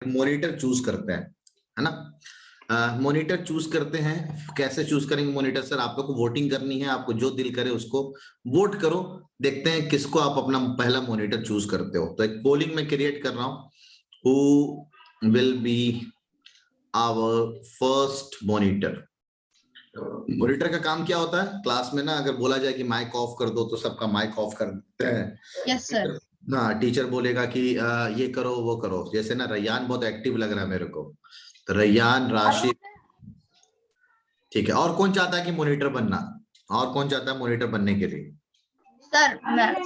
Monitor choose करते हैं, है ना। मॉनिटर चूज करते हैं, कैसे चूज करेंगे मॉनिटर सर? आप लोग को वोटिंग करनी है, आपको जो दिल करे उसको वोट करो। देखते हैं किसको आप अपना पहला मॉनिटर चूज करते हो। तो एक पोलिंग में क्रिएट कर रहा हूं, who will be our first monitor. Monitor का काम क्या होता है क्लास में ना? अगर बोला जाए कि माइक ऑफ कर दो तो सबका माइक ऑफ कर देते हैं। Yes sir. हाँ, टीचर बोलेगा कि ये करो वो करो। जैसे ना रैयान बहुत एक्टिव लग रहा है मेरे को, तो रैयान, राशिद, ठीक है। और कौन चाहता है कि मॉनिटर बनना? और कौन चाहता है मॉनिटर बनने के लिए? सर हैंड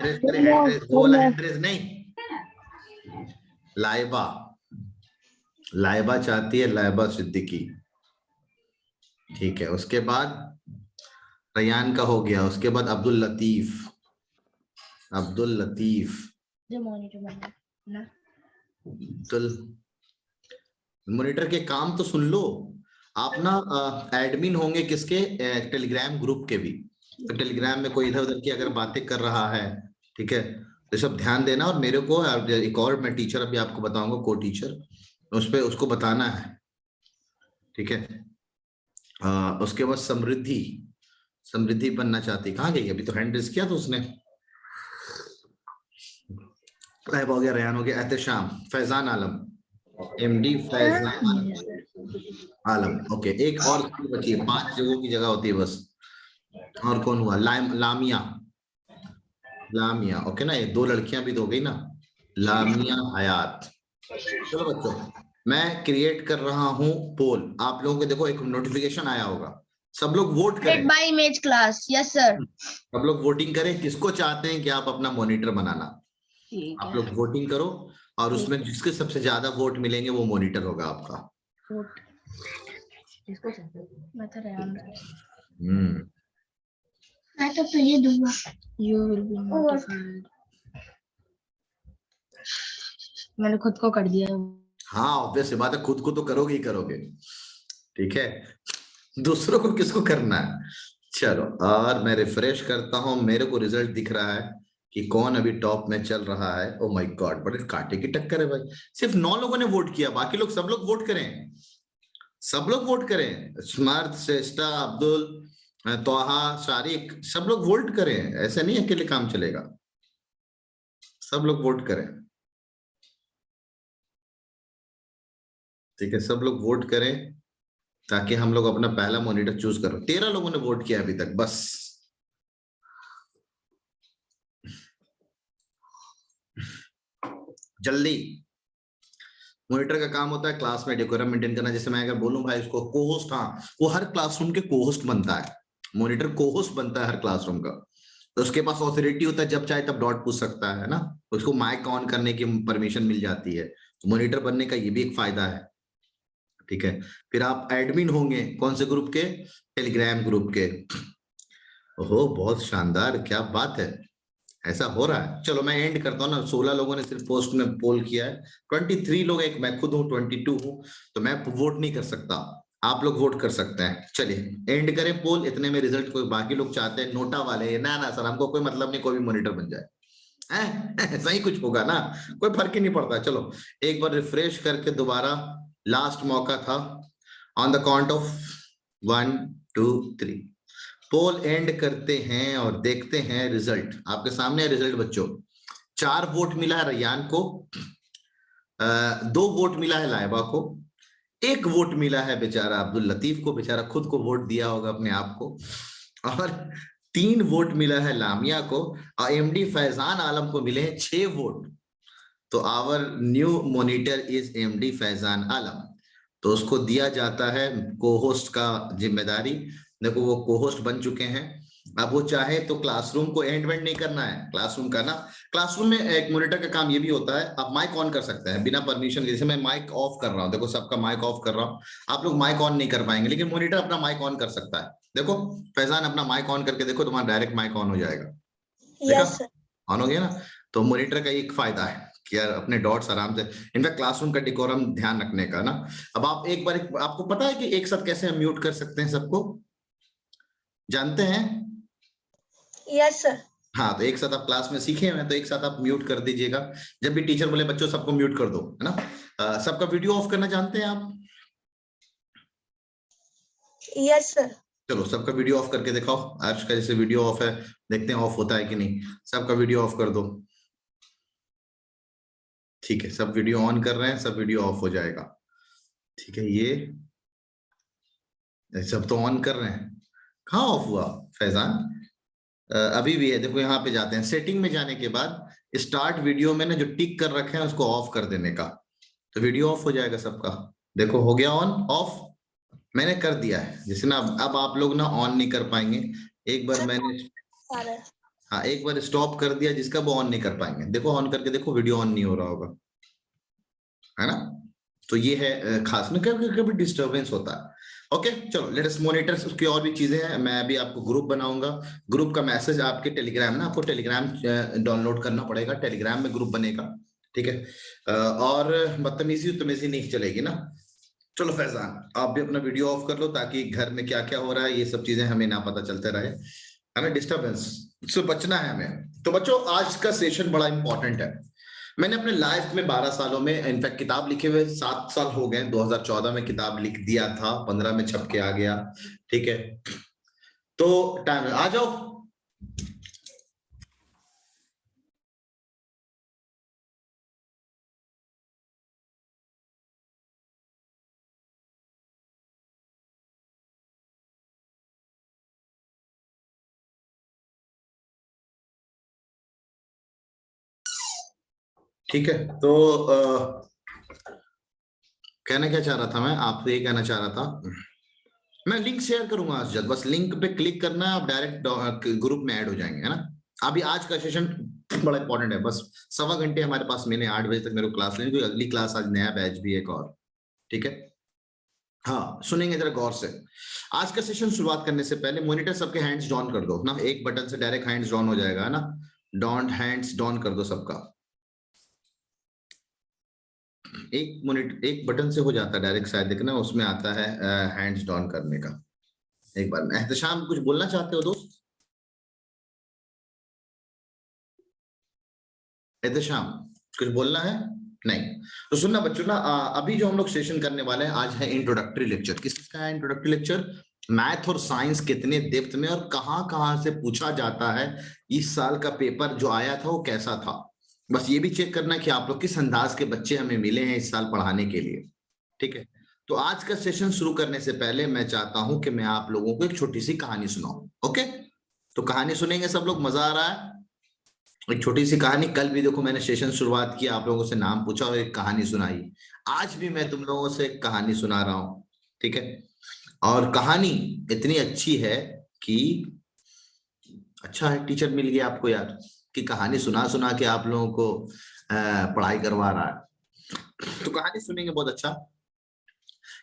रेज करे, हैंड रेज, वो वाला हैंड रेज नहीं। लाइबा, लाइबा चाहती है, लाइबा सिद्दीकी, ठीक है। उसके बाद रैयान का हो गया, उसके बाद अब्दुल लतीफ, अब्दुल लतीफ, जो मॉनिटर बनना ना। मॉनिटर के काम तो सुन लो। आप ना एडमिन होंगे किसके? टेलीग्राम ग्रुप के भी। तो टेलीग्राम में कोई इधर उधर की अगर बातें कर रहा है, ठीक है, तो सब ध्यान देना। और मेरे को एक और मैं टीचर अभी आपको बताऊंगा, को टीचर, उस पर उसको बताना है, ठीक है। उसके बाद समृद्धि, समृद्धि बनना चाहती, कहाँ गई? अभी तो हैंड रेज किया तो उसने। हो गया, रेहान हो गया, एहतेशाम, फैजान आलम, एमडी फैजान आलम, ओके। एक और बची है, 5 जगहों की जगह होती है बस। और कौन हुआ? लामिया, लामिया, ओके ना। ये 2 लड़कियां भी तो हो गई ना, लामिया, हयात। चलो बच्चों, मैं क्रिएट कर रहा हूं पोल। आप लोगों को देखो एक नोटिफिकेशन आया होगा, सब लोग वोट करें। By image class. Yes sir. सब लोग वोटिंग करें, किसको चाहते हैं कि आप अपना मॉनिटर बनाना। आप लोग वोटिंग करो, और उसमें जिसके सबसे ज्यादा वोट मिलेंगे वो मॉनिटर होगा आपका। मैं तो रेहान, मैं तो तुझे दूंगा। You will be notified. मैंने खुद को कर दिया। हाँ, ऑब्वियस बात है, खुद को तो करोगे ही करोगे, ठीक है। दूसरों को किसको करना है? चलो, और मैं रिफ्रेश करता हूं, मेरे को रिजल्ट दिख रहा है कि कौन अभी टॉप में चल रहा है। ओ माय गॉड, बड़े कांटे की टक्कर है भाई। सिर्फ 9 लोगों ने वोट किया, बाकी लोग सब लोग वोट करें, सब लोग वोट करें। स्मार्ट, श्रेष्ठा, अब्दुल, तोहा, शारिक, सब लोग वोट करें। ऐसे नहीं अकेले काम चलेगा, सब लोग वोट करें, ठीक है। सब लोग वोट करें ताकि हम लोग अपना पहला मॉनिटर चूज करो। 13 लोगों ने वोट किया अभी तक, बस। जल्दी। मॉनिटर का काम होता है क्लास में डेकोरम मेंटेन करना। जैसे मैं अगर बोलूं भाई उसको को-होस्ट, हाँ, वो हर क्लासरूम के को-होस्ट बनता है। मॉनिटर को-होस्ट बनता है हर क्लासरूम का। तो उसके पास ऑथोरिटी होता है, जब चाहे तब डॉट पूछ सकता है ना। उसको माइक ऑन करने की परमिशन मिल जाती है। तो मॉनिटर बनने का ये भी एक फायदा है, ठीक है। फिर आप एडमिन होंगे कौन से ग्रुप के? टेलीग्राम ग्रुप के। ओहो, बहुत शानदार, क्या बात है, ऐसा हो रहा है। चलो मैं एंड करता हूँ ना। 16 लोगों ने सिर्फ पोस्ट में पोल किया है, 23 लोग, एक मैं खुद हूँ 22 हूँ, तो मैं वोट नहीं कर सकता, आप लोग वोट कर सकते हैं। चलिए एंड करें पोल, इतने में रिजल्ट। कोई बाकी लोग चाहते हैं नोटा वाले, ना ना सर हमको कोई मतलब नहीं, कोई भी मॉनिटर बन जाए, ऐसा ही कुछ होगा ना, कोई फर्क ही नहीं पड़ता। चलो एक बार रिफ्रेश करके दोबारा, लास्ट मौका था। On the count of 1 2 3 poll end करते हैं और देखते हैं रिजल्ट। आपके सामने है रिजल्ट बच्चों। 4 वोट मिला है रैयान को, 2 वोट मिला है लाइबा को, 1 वोट मिला है बेचारा अब्दुल लतीफ को, बेचारा खुद को वोट दिया होगा अपने आप को, और 3 वोट मिला है लामिया को, और एमडी फैजान आलम को मिले हैं 6 वोट। तो our new monitor is MD Faizan Alam. तो उसको दिया जाता है को होस्ट का जिम्मेदारी। देखो वो को होस्ट बन चुके हैं। अब वो चाहे तो क्लासरूम को एंड वेंड नहीं करना है, क्लासरूम का ना, क्लासरूम में एक मॉनिटर का काम ये भी होता है, आप माइक ऑन कर सकते हैं बिना परमिशन के। जैसे मैं माइक ऑफ कर रहा हूँ, देखो सबका माइक ऑफ कर रहा हूँ, आप लोग माइक ऑन नहीं कर पाएंगे, लेकिन मॉनिटर अपना माइक ऑन कर सकता है। देखो फैजान अपना माइक ऑन करके देखो, तुम्हारा डायरेक्ट माइक ऑन हो जाएगा, देखा, ऑन हो गया ना। तो मॉनिटर का एक फायदा है कि यार अपने डॉट्स आराम से, इनफैक्ट क्लासरूम का डेकोरम ध्यान रखने का ना। अब आप एक बार आपको पता है कि एक साथ कैसे हम म्यूट कर सकते हैं सबको, जानते हैं? Yes sir. हाँ, तो एक साथ आप क्लास में सीखे हैं, तो एक साथ आप म्यूट कर दीजिएगा। जब भी टीचर बोले बच्चों सबको म्यूट कर दो, है ना। सबका वीडियो ऑफ करना जानते हैं आप? Yes sir. चलो सबका वीडियो ऑफ करके दिखाओ। अर्श का जैसे वीडियो ऑफ है, देखते हैं ऑफ होता है कि नहीं। सबका वीडियो ऑफ कर दो। ठीक है, सब वीडियो ऑन कर रहे हैं, सब वीडियो ऑफ हो जाएगा। ठीक है, ये सब तो ऑन कर रहे हैं, कहाँ ऑफ हुआ फैजान? अभी भी है, देखो यहाँ पे जाते हैं, सेटिंग में जाने के बाद स्टार्ट वीडियो में ना जो टिक कर रखे हैं उसको ऑफ कर देने का, तो वीडियो ऑफ हो जाएगा सबका। देखो हो गया ऑन ऑफ, मैंने कर दिया है। जैसे ना अब आप लोग ना ऑन नहीं कर पाएंगे, एक बार मैंने, हाँ एक बार स्टॉप कर दिया जिसका, वो ऑन नहीं कर पाएंगे। देखो ऑन करके देखो, वीडियो ऑन नहीं हो रहा होगा, है ना। तो ये है खास में, कभी कभी डिस्टर्बेंस होता है। ओके चलो लेट अस मॉनिटर। उसकी और भी चीजें हैं, मैं अभी आपको ग्रुप बनाऊंगा। ग्रुप का मैसेज आपके टेलीग्राम ना, आपको टेलीग्राम डाउनलोड करना पड़ेगा, टेलीग्राम में ग्रुप बनेगा। ठीक है, और बदतमीजी उतमीजी नहीं चलेगी ना। चलो फैजान आप भी अपना वीडियो ऑफ कर लो, ताकि घर में क्या क्या हो रहा है ये सब चीजें हमें ना पता चलते रहे, है ना। डिस्टर्बेंस से बचना है हमें। तो बच्चों आज का सेशन बड़ा इंपॉर्टेंट है। मैंने अपने लाइफ में 12 सालों में, इनफैक्ट किताब लिखे हुए 7 साल हो गए, 2014 में किताब लिख दिया था, 15 में छप के आ गया। ठीक है, तो टाइम आ जाओ। ठीक है, तो कहना क्या चाह रहा था मैं, आपसे ये कहना चाह रहा था, मैं लिंक शेयर करूंगा आज जब, बस लिंक पे क्लिक करना है, आप डायरेक्ट ग्रुप में ऐड हो जाएंगे, है ना। अभी आज का सेशन बड़ा इंपॉर्टेंट है, बस 1.25 घंटे हमारे पास, मैंने 8 बजे तक मेरे को क्लास लेनी, तो अगली क्लास आज नया बैच भी एक और। ठीक है, हाँ सुनेंगे जरा गौर से। आज का सेशन शुरुआत करने से पहले मॉनिटर सबके हैंड्स डाउन कर दो ना, एक बटन से डायरेक्ट हैंड्स डाउन हो जाएगा, है ना। डाउन हैंड्स डाउन कर दो सबका, एक मिनट, एक बटन से हो जाता है डायरेक्ट, शायद देखना उसमें आता है हैंड्स डाउन करने का। एक बार एहतशाम कुछ बोलना चाहते हो दोस्त? एहतशाम कुछ बोलना है? नहीं, तो सुनना बच्चों ना, अभी जो हम लोग सेशन करने वाले हैं आज है इंट्रोडक्टरी लेक्चर। किसका है इंट्रोडक्टरी लेक्चर? मैथ और साइंस कितने डेप्थ में और कहां कहां से पूछा जाता है, इस साल का पेपर जो आया था वो कैसा था। बस ये भी चेक करना कि आप लोग किस अंदाज के बच्चे हमें मिले हैं इस साल पढ़ाने के लिए। ठीक है, तो आज का सेशन शुरू करने से पहले मैं चाहता हूं कि मैं आप लोगों को एक छोटी सी कहानी सुनाऊं। ओके, तो कहानी सुनेंगे सब लोग, मजा आ रहा है? एक छोटी सी कहानी, कल भी देखो मैंने सेशन शुरुआत किया, आप लोगों से नाम पूछा और एक कहानी सुनाई। आज भी मैं तुम लोगों से एक कहानी सुना रहा हूं। ठीक है, और कहानी इतनी अच्छी है कि अच्छा है टीचर मिल गया आपको यार, कि कहानी सुना सुना के आप लोगों को पढ़ाई करवा रहा है। तो कहानी सुनेंगे, बहुत अच्छा।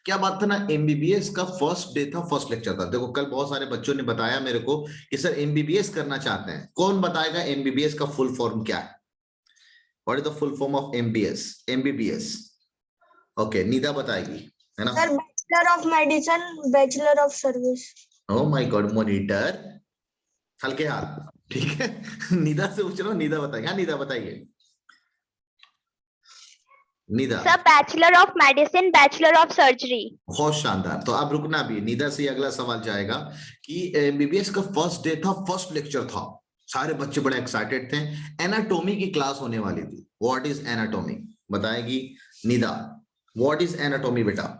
क्या बात था ना, एमबीबीएस का फर्स्ट डे था, फर्स्ट लेक्चर था। देखो कल बहुत सारे बच्चों ने बताया मेरे को कि सर एमबीबीएस करना चाहते हैं, कौन बताएगा एमबीबीएस का फुल फॉर्म क्या है? What is the full form of MBS? MBBS okay, Nida बताएगी, है ना। Sir bachelor of medicine, bachelor of service. Oh my God, monitor हल्के हाथ। ठीक है निदा से पूछ लो, निदा बताएगी। हाँ निदा बताइए, Nida. Sir bachelor of medicine, bachelor of surgery. बहुत शानदार, तो अब रुकना भी, निदा से अगला सवाल जाएगा कि एमबीबीएस का फर्स्ट डे था, फर्स्ट लेक्चर था, सारे बच्चे बड़े एक्साइटेड थे, एनाटॉमी की क्लास होने वाली थी। व्हाट इज एनाटॉमी बताएगी निदा। व्हाट इज एनाटॉमी बेटा,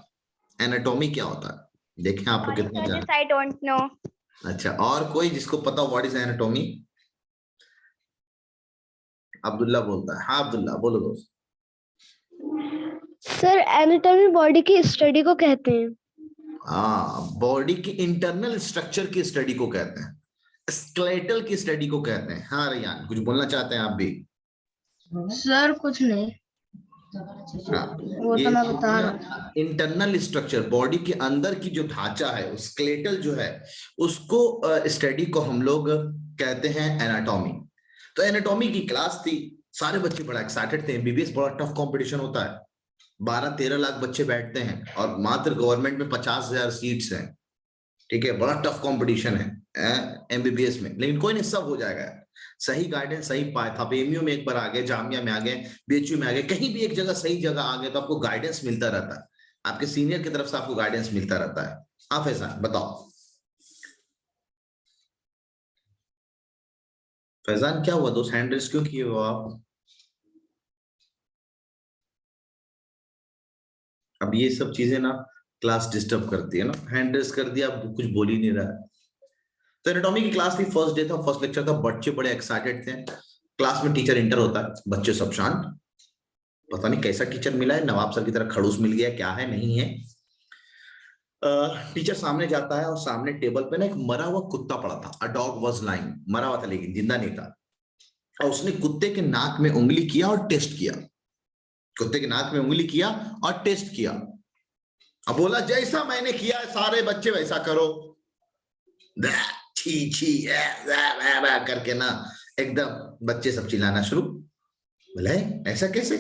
एनाटॉमी क्या होता है? देखें आपको कितना जान। I don't know. अच्छा, और कोई जिसको पता व्हाट इज एनाटॉमी? अब्दुल्ला बोलता है, हाँ अब्दुल्ला बोलो दोस्त। सर एनाटॉमी बॉडी की स्टडी को कहते हैं। हाँ, बॉडी की इंटरनल स्ट्रक्चर की स्टडी को कहते हैं, स्केलेटल की स्टडी को कहते हैं। हाँ रियान कुछ बोलना चाहते हैं आप भी? सर कुछ नहीं, वो तो मैं बता रहा था। इंटरनल स्ट्रक्चर, बॉडी के अंदर की जो ढांचा है, स्केलेटल जो है, उसको स्टडी को हम लोग कहते हैं एनाटॉमी। तो एनाटॉमी की क्लास थी, सारे बच्चे बड़ा एक्साइटेड थे। एमबीबीएस बड़ा टफ कंपटीशन होता है, 12-13 लाख बच्चे बैठते हैं और मात्र गवर्नमेंट में 50,000 सीट्स हैं। ठीक है, बड़ा टफ कंपटीशन है एमबीबीएस में, लेकिन कोई नहीं, सब हो जाएगा। सही गाइडेंस सही पाथ, आप एमयू में एक बार आ गए, जामिया में आ गए, बीएचयू में आ गए, कहीं भी एक जगह सही जगह आ गए तो आपको गाइडेंस मिलता रहता है, आपके सीनियर की तरफ से आपको गाइडेंस मिलता रहता है। हाँ फैजान बताओ। फैजान क्या हुआ दोस्त, हैंड रेस क्यों किए हो आप? अब ये सब चीजें ना क्लास डिस्टर्ब करती है ना, हैंड रेस कर दिया, अब कुछ बोल ही नहीं रहा है। तो एनाटॉमी की क्लास थी, फर्स्ट डे था, फर्स्ट लेक्चर था, बच्चे बड़े एक्साइटेड थे। क्लास में टीचर इंटर होता है, बच्चे सब शांत, पता नहीं कैसा टीचर मिला है, नवाब सर की तरह खड़ूस मिल गया, क्या है नहीं है। टीचर सामने जाता है और सामने टेबल पे ना एक मरा हुआ कुत्ता पड़ा था, अ डॉग वाज लाइंग, मरा हुआ था लेकिन जिंदा नहीं था। और उसने कुत्ते के नाक में उंगली किया और टेस्ट किया, कुत्ते के नाक में उंगली किया और टेस्ट किया। अब बोला जैसा मैंने किया सारे बच्चे वैसा करो, छी छी करके ना एकदम बच्चे सब चिल्लाना शुरू। बोले ऐसा कैसे?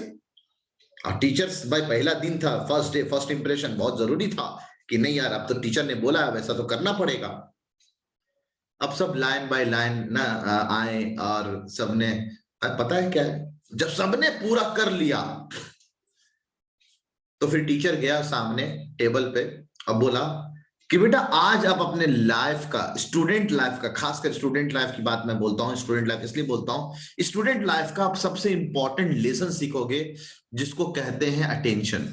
और टीचर्स भाई पहला दिन था, फर्स्ट डे, फर्स्ट इंप्रेशन बहुत जरूरी था कि नहीं यार अब तो टीचर ने बोला है वैसा तो करना पड़ेगा। अब सब लाइन बाय लाइन ना आए और सबने, पता है क्या है, जब सबने पूरा कर लिया तो फिर टीचर गया सामने टेबल पे और बोला कि बेटा आज आप अपने लाइफ का, स्टूडेंट लाइफ का, खासकर स्टूडेंट लाइफ की बात मैं बोलता हूँ, स्टूडेंट लाइफ इसलिए बोलता हूँ, स्टूडेंट लाइफ का आप सबसे इंपॉर्टेंट लेसन सीखोगे जिसको कहते हैं अटेंशन।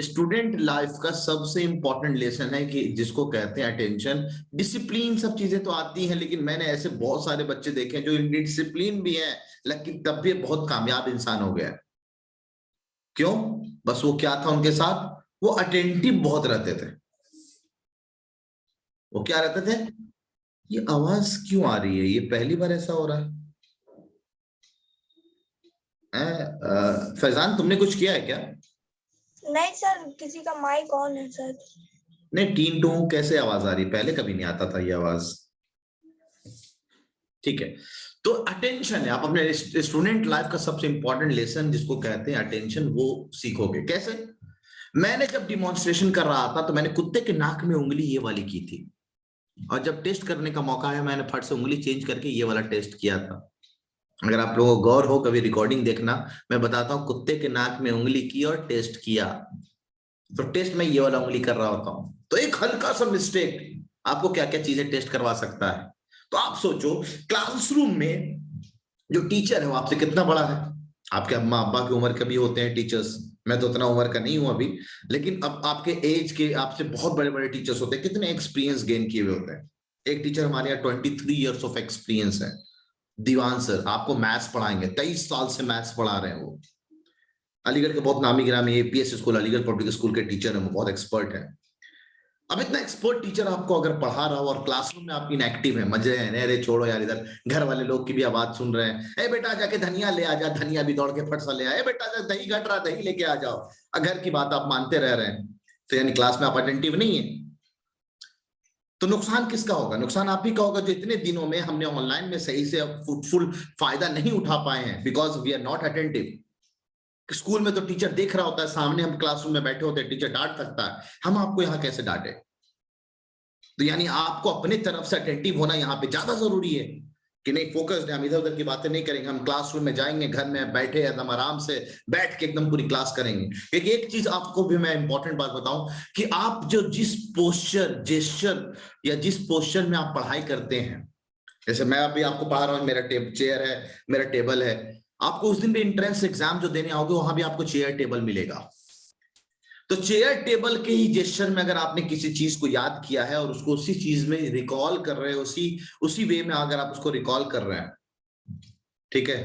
स्टूडेंट लाइफ का सबसे इंपॉर्टेंट लेसन है कि जिसको कहते हैं अटेंशन। डिसिप्लिन सब चीजें तो आती हैं, लेकिन मैंने ऐसे बहुत सारे बच्चे देखे हैं जो डिसिप्लिन भी है लेकिन तब भी बहुत कामयाब इंसान हो गया। क्यों? बस वो क्या था उनके साथ, वो अटेंटिव बहुत रहते थे। वो क्या रहते थे, ये आवाज क्यों आ रही है, ये पहली बार ऐसा हो रहा है। फैजान तुमने कुछ किया है क्या? नहीं सर, किसी का माइक ऑन है सर। नहीं, टीन टू कैसे आवाज आ रही, पहले कभी नहीं आता था ये आवाज। ठीक है, तो अटेंशन है, आप अपने स्टूडेंट लाइफ का सबसे इंपॉर्टेंट लेसन जिसको कहते हैं अटेंशन, वो सीखोगे कैसे। मैंने जब डिमॉन्स्ट्रेशन कर रहा था तो मैंने कुत्ते के नाक में उंगली ये वाली की थी, और जब टेस्ट करने का मौका आया मैंने फट से उंगली चेंज करके ये वाला टेस्ट किया था। अगर आप लोगों को गौर हो, कभी रिकॉर्डिंग देखना, मैं बताता हूँ कुत्ते के नाक में उंगली की और टेस्ट किया, तो टेस्ट में ये वाला उंगली कर रहा होता हूँ। तो एक हल्का सा मिस्टेक आपको क्या क्या चीजें टेस्ट करवा सकता है। तो आप सोचो क्लासरूम में जो टीचर है वो आपसे कितना बड़ा है, आपके अम्मा अब्बा की उम्र के भी होते हैं टीचर्स, मैं तो उतना उम्र का नहीं हूं अभी, लेकिन अब आपके एज के आपसे बहुत बड़े बड़े टीचर्स होते हैं, कितने एक्सपीरियंस गेन किए हुए होते हैं। एक टीचर हमारे यहाँ 23 ईयर्स ऑफ एक्सपीरियंस है, दीवान सर, आपको मैथ्स पढ़ाएंगे, 23 साल से मैथ्स पढ़ा रहे हैं वो। अलीगढ़ के बहुत नामी गिरामी APS school, Aligarh public school के टीचर है, वो बहुत एक्सपर्ट है। अब इतना एक्सपर्ट टीचर आपको अगर पढ़ा रहा हो और क्लासरूम में आप इनएक्टिव है, मजे हैं, अरे छोड़ो यार, इधर घर वाले लोग की भी आवाज सुन रहे हैं, ए बेटा जाके धनिया ले आ जा, धनिया भी दौड़ के फट सा ले आए, बेटा दही घट रहा, दही लेके आ जाओ, घर की बात आप मानते रह रहे हैं, तो यानी क्लास में आप अटेंटिव नहीं है। तो नुकसान किसका होगा? नुकसान आप ही का होगा, जो इतने दिनों में हमने ऑनलाइन में सही से फुल फायदा नहीं उठा पाए हैं, because we are not attentive. School में तो टीचर देख रहा होता है सामने, हम क्लासरूम में बैठे होते हैं, टीचर डांट सकता है, हम आपको यहाँ कैसे डांटे। तो यानी आपको अपने तरफ से अटेंटिव होना यहाँ पे ज्यादा जरूरी है कि नहीं, फोकस्ड है, हम इधर उधर की बातें नहीं करेंगे, हम क्लासरूम में जाएंगे, घर में बैठे एकदम आराम से बैठ के एकदम पूरी क्लास करेंगे। एक चीज आपको भी मैं इंपॉर्टेंट बात बताऊं कि आप जो जिस पोस्चर जेस्चर या जिस पोस्चर में आप पढ़ाई करते हैं, जैसे मैं अभी आपको पढ़ा रहा हूँ, मेरा चेयर है, मेरा टेबल है, आपको उस दिन भी एंट्रेंस एग्जाम जो देने आओगे वहां भी आपको चेयर टेबल मिलेगा। तो चेयर टेबल के ही जेस्चर में अगर आपने किसी चीज को याद किया है और उसको उसी चीज में रिकॉल कर रहे हैं, उसी वे में अगर आप उसको रिकॉल कर रहे हैं, ठीक है,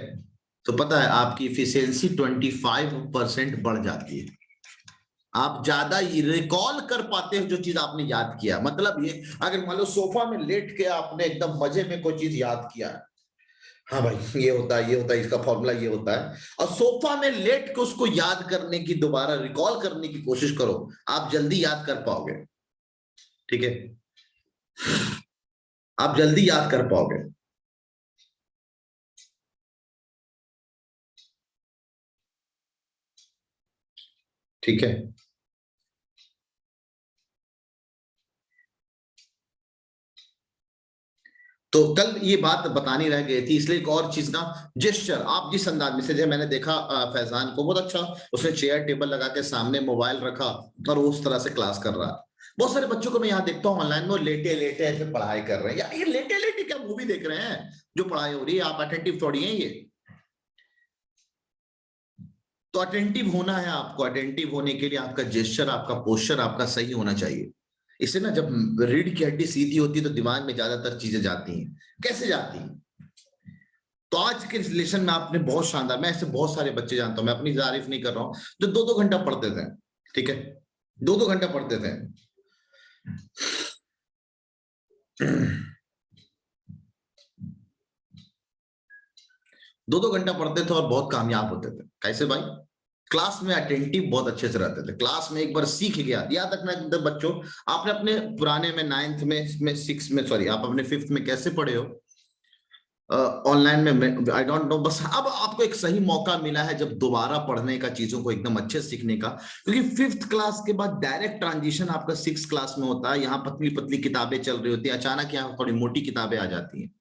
तो पता है आपकी इफिशियंसी 25% बढ़ जाती है। आप ज्यादा रिकॉल कर पाते हो जो चीज आपने याद किया। मतलब ये, अगर मान लो सोफा में लेट के आपने एकदम मजे में कोई चीज याद किया है, हाँ भाई ये होता है, ये होता है, इसका फॉर्मूला ये होता है, और सोफा में लेट के उसको याद करने की, दोबारा रिकॉल करने की कोशिश करो, आप जल्दी याद कर पाओगे। ठीक है, आप जल्दी याद कर पाओगे। ठीक है, तो कल ये बात बतानी रह गई थी, इसलिए एक और चीज ना, जेस्चर। आप जिस अंदाज में से, जैसे मैंने देखा फैजान को बहुत अच्छा, उसने चेयर टेबल लगा के सामने मोबाइल रखा और वो उस तरह से क्लास कर रहा है। बहुत सारे बच्चों को मैं यहाँ देखता हूँ ऑनलाइन में, वो लेटे लेटे ऐसे पढ़ाई कर रहे हैं। यार ये लेटे लेटे क्या मूवी देख रहे हैं जो पढ़ाई हो रही है? आप अटेंटिव थोड़ी हैं ये। तो अटेंटिव होना है आपको, अटेंटिव होने के लिए आपका जेस्चर, आपका पोस्चर आपका सही होना चाहिए। इससे ना जब रीढ़ की हड्डी सीधी होती है तो दिमाग में ज्यादातर चीजें जाती हैं। कैसे जाती हैं? तो आज के रिलेशन में आपने बहुत शानदार, मैं ऐसे बहुत सारे बच्चे जानता हूं, मैं अपनी तारीफ नहीं कर रहा हूं, जो 2-2 घंटा पढ़ते थे। ठीक है, 2-2 घंटा पढ़ते थे। 2-2 घंटा पढ़ते थे और बहुत कामयाब होते थे। कैसे भाई? क्लास में अटेंटिव बहुत अच्छे से रहते थे। क्लास में एक बार सीख गया, याद रखना बच्चों, आपने अपने पुराने में 9th में 6th में, सॉरी आप अपने 5th में कैसे पढ़े हो ऑनलाइन में, आई डोंट नो। बस अब आपको एक सही मौका मिला है जब दोबारा पढ़ने का, चीजों को एकदम अच्छे से सीखने का, क्योंकि 5th क्लास के बाद डायरेक्ट ट्रांजिशन आपका 6th क्लास में होता है। यहाँ पतली पतली किताबें चल रही होती है, अचानक यहाँ थोड़ी मोटी किताबें आ जाती हैं,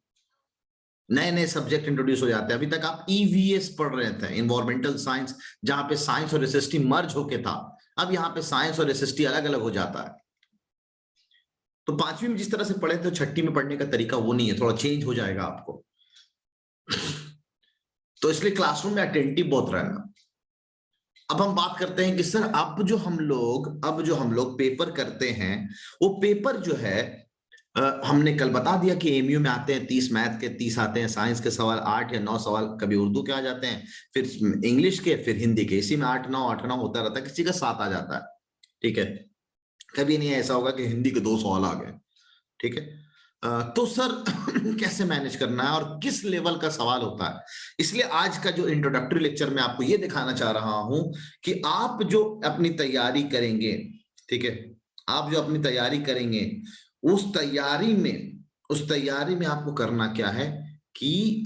नए नए सब्जेक्ट इंट्रोड्यूस हो जाते हैं। अभी तक आप ईवीएस पढ़ रहे थे, इन्वायरमेंटल साइंस, जहां पे साइंस और एसएसटी मर्ज होके था, अब यहाँ पे साइंस और एसएसटी अलग अलग हो जाता है। तो 5वीं में जिस तरह से पढ़े थे, 6ठी में पढ़ने का तरीका वो नहीं है, थोड़ा चेंज हो जाएगा आपको। तो इसलिए क्लासरूम में अटेंटिव बहुत रहना। अब हम बात करते हैं कि सर अब जो हम लोग पेपर करते हैं, वो पेपर जो है हमने कल बता दिया कि एमयू में आते हैं 30 मैथ के, 30 आते हैं, साइंस के सवाल 8 या 9 सवाल कभी उर्दू के आ जाते हैं, फिर इंग्लिश के, फिर हिंदी के। इसी में 8-9 होता रहता है, किसी का 7 आ जाता है। ठीक है, कभी नहीं ऐसा होगा कि हिंदी के 2 सवाल आ गए। ठीक है, तो सर कैसे मैनेज करना है और किस लेवल का सवाल होता है? इसलिए आज का जो इंट्रोडक्टरी लेक्चर में आपको ये दिखाना चाह रहा हूं कि आप जो अपनी तैयारी करेंगे, ठीक है, आप जो अपनी तैयारी करेंगे, उस तैयारी में आपको करना क्या है कि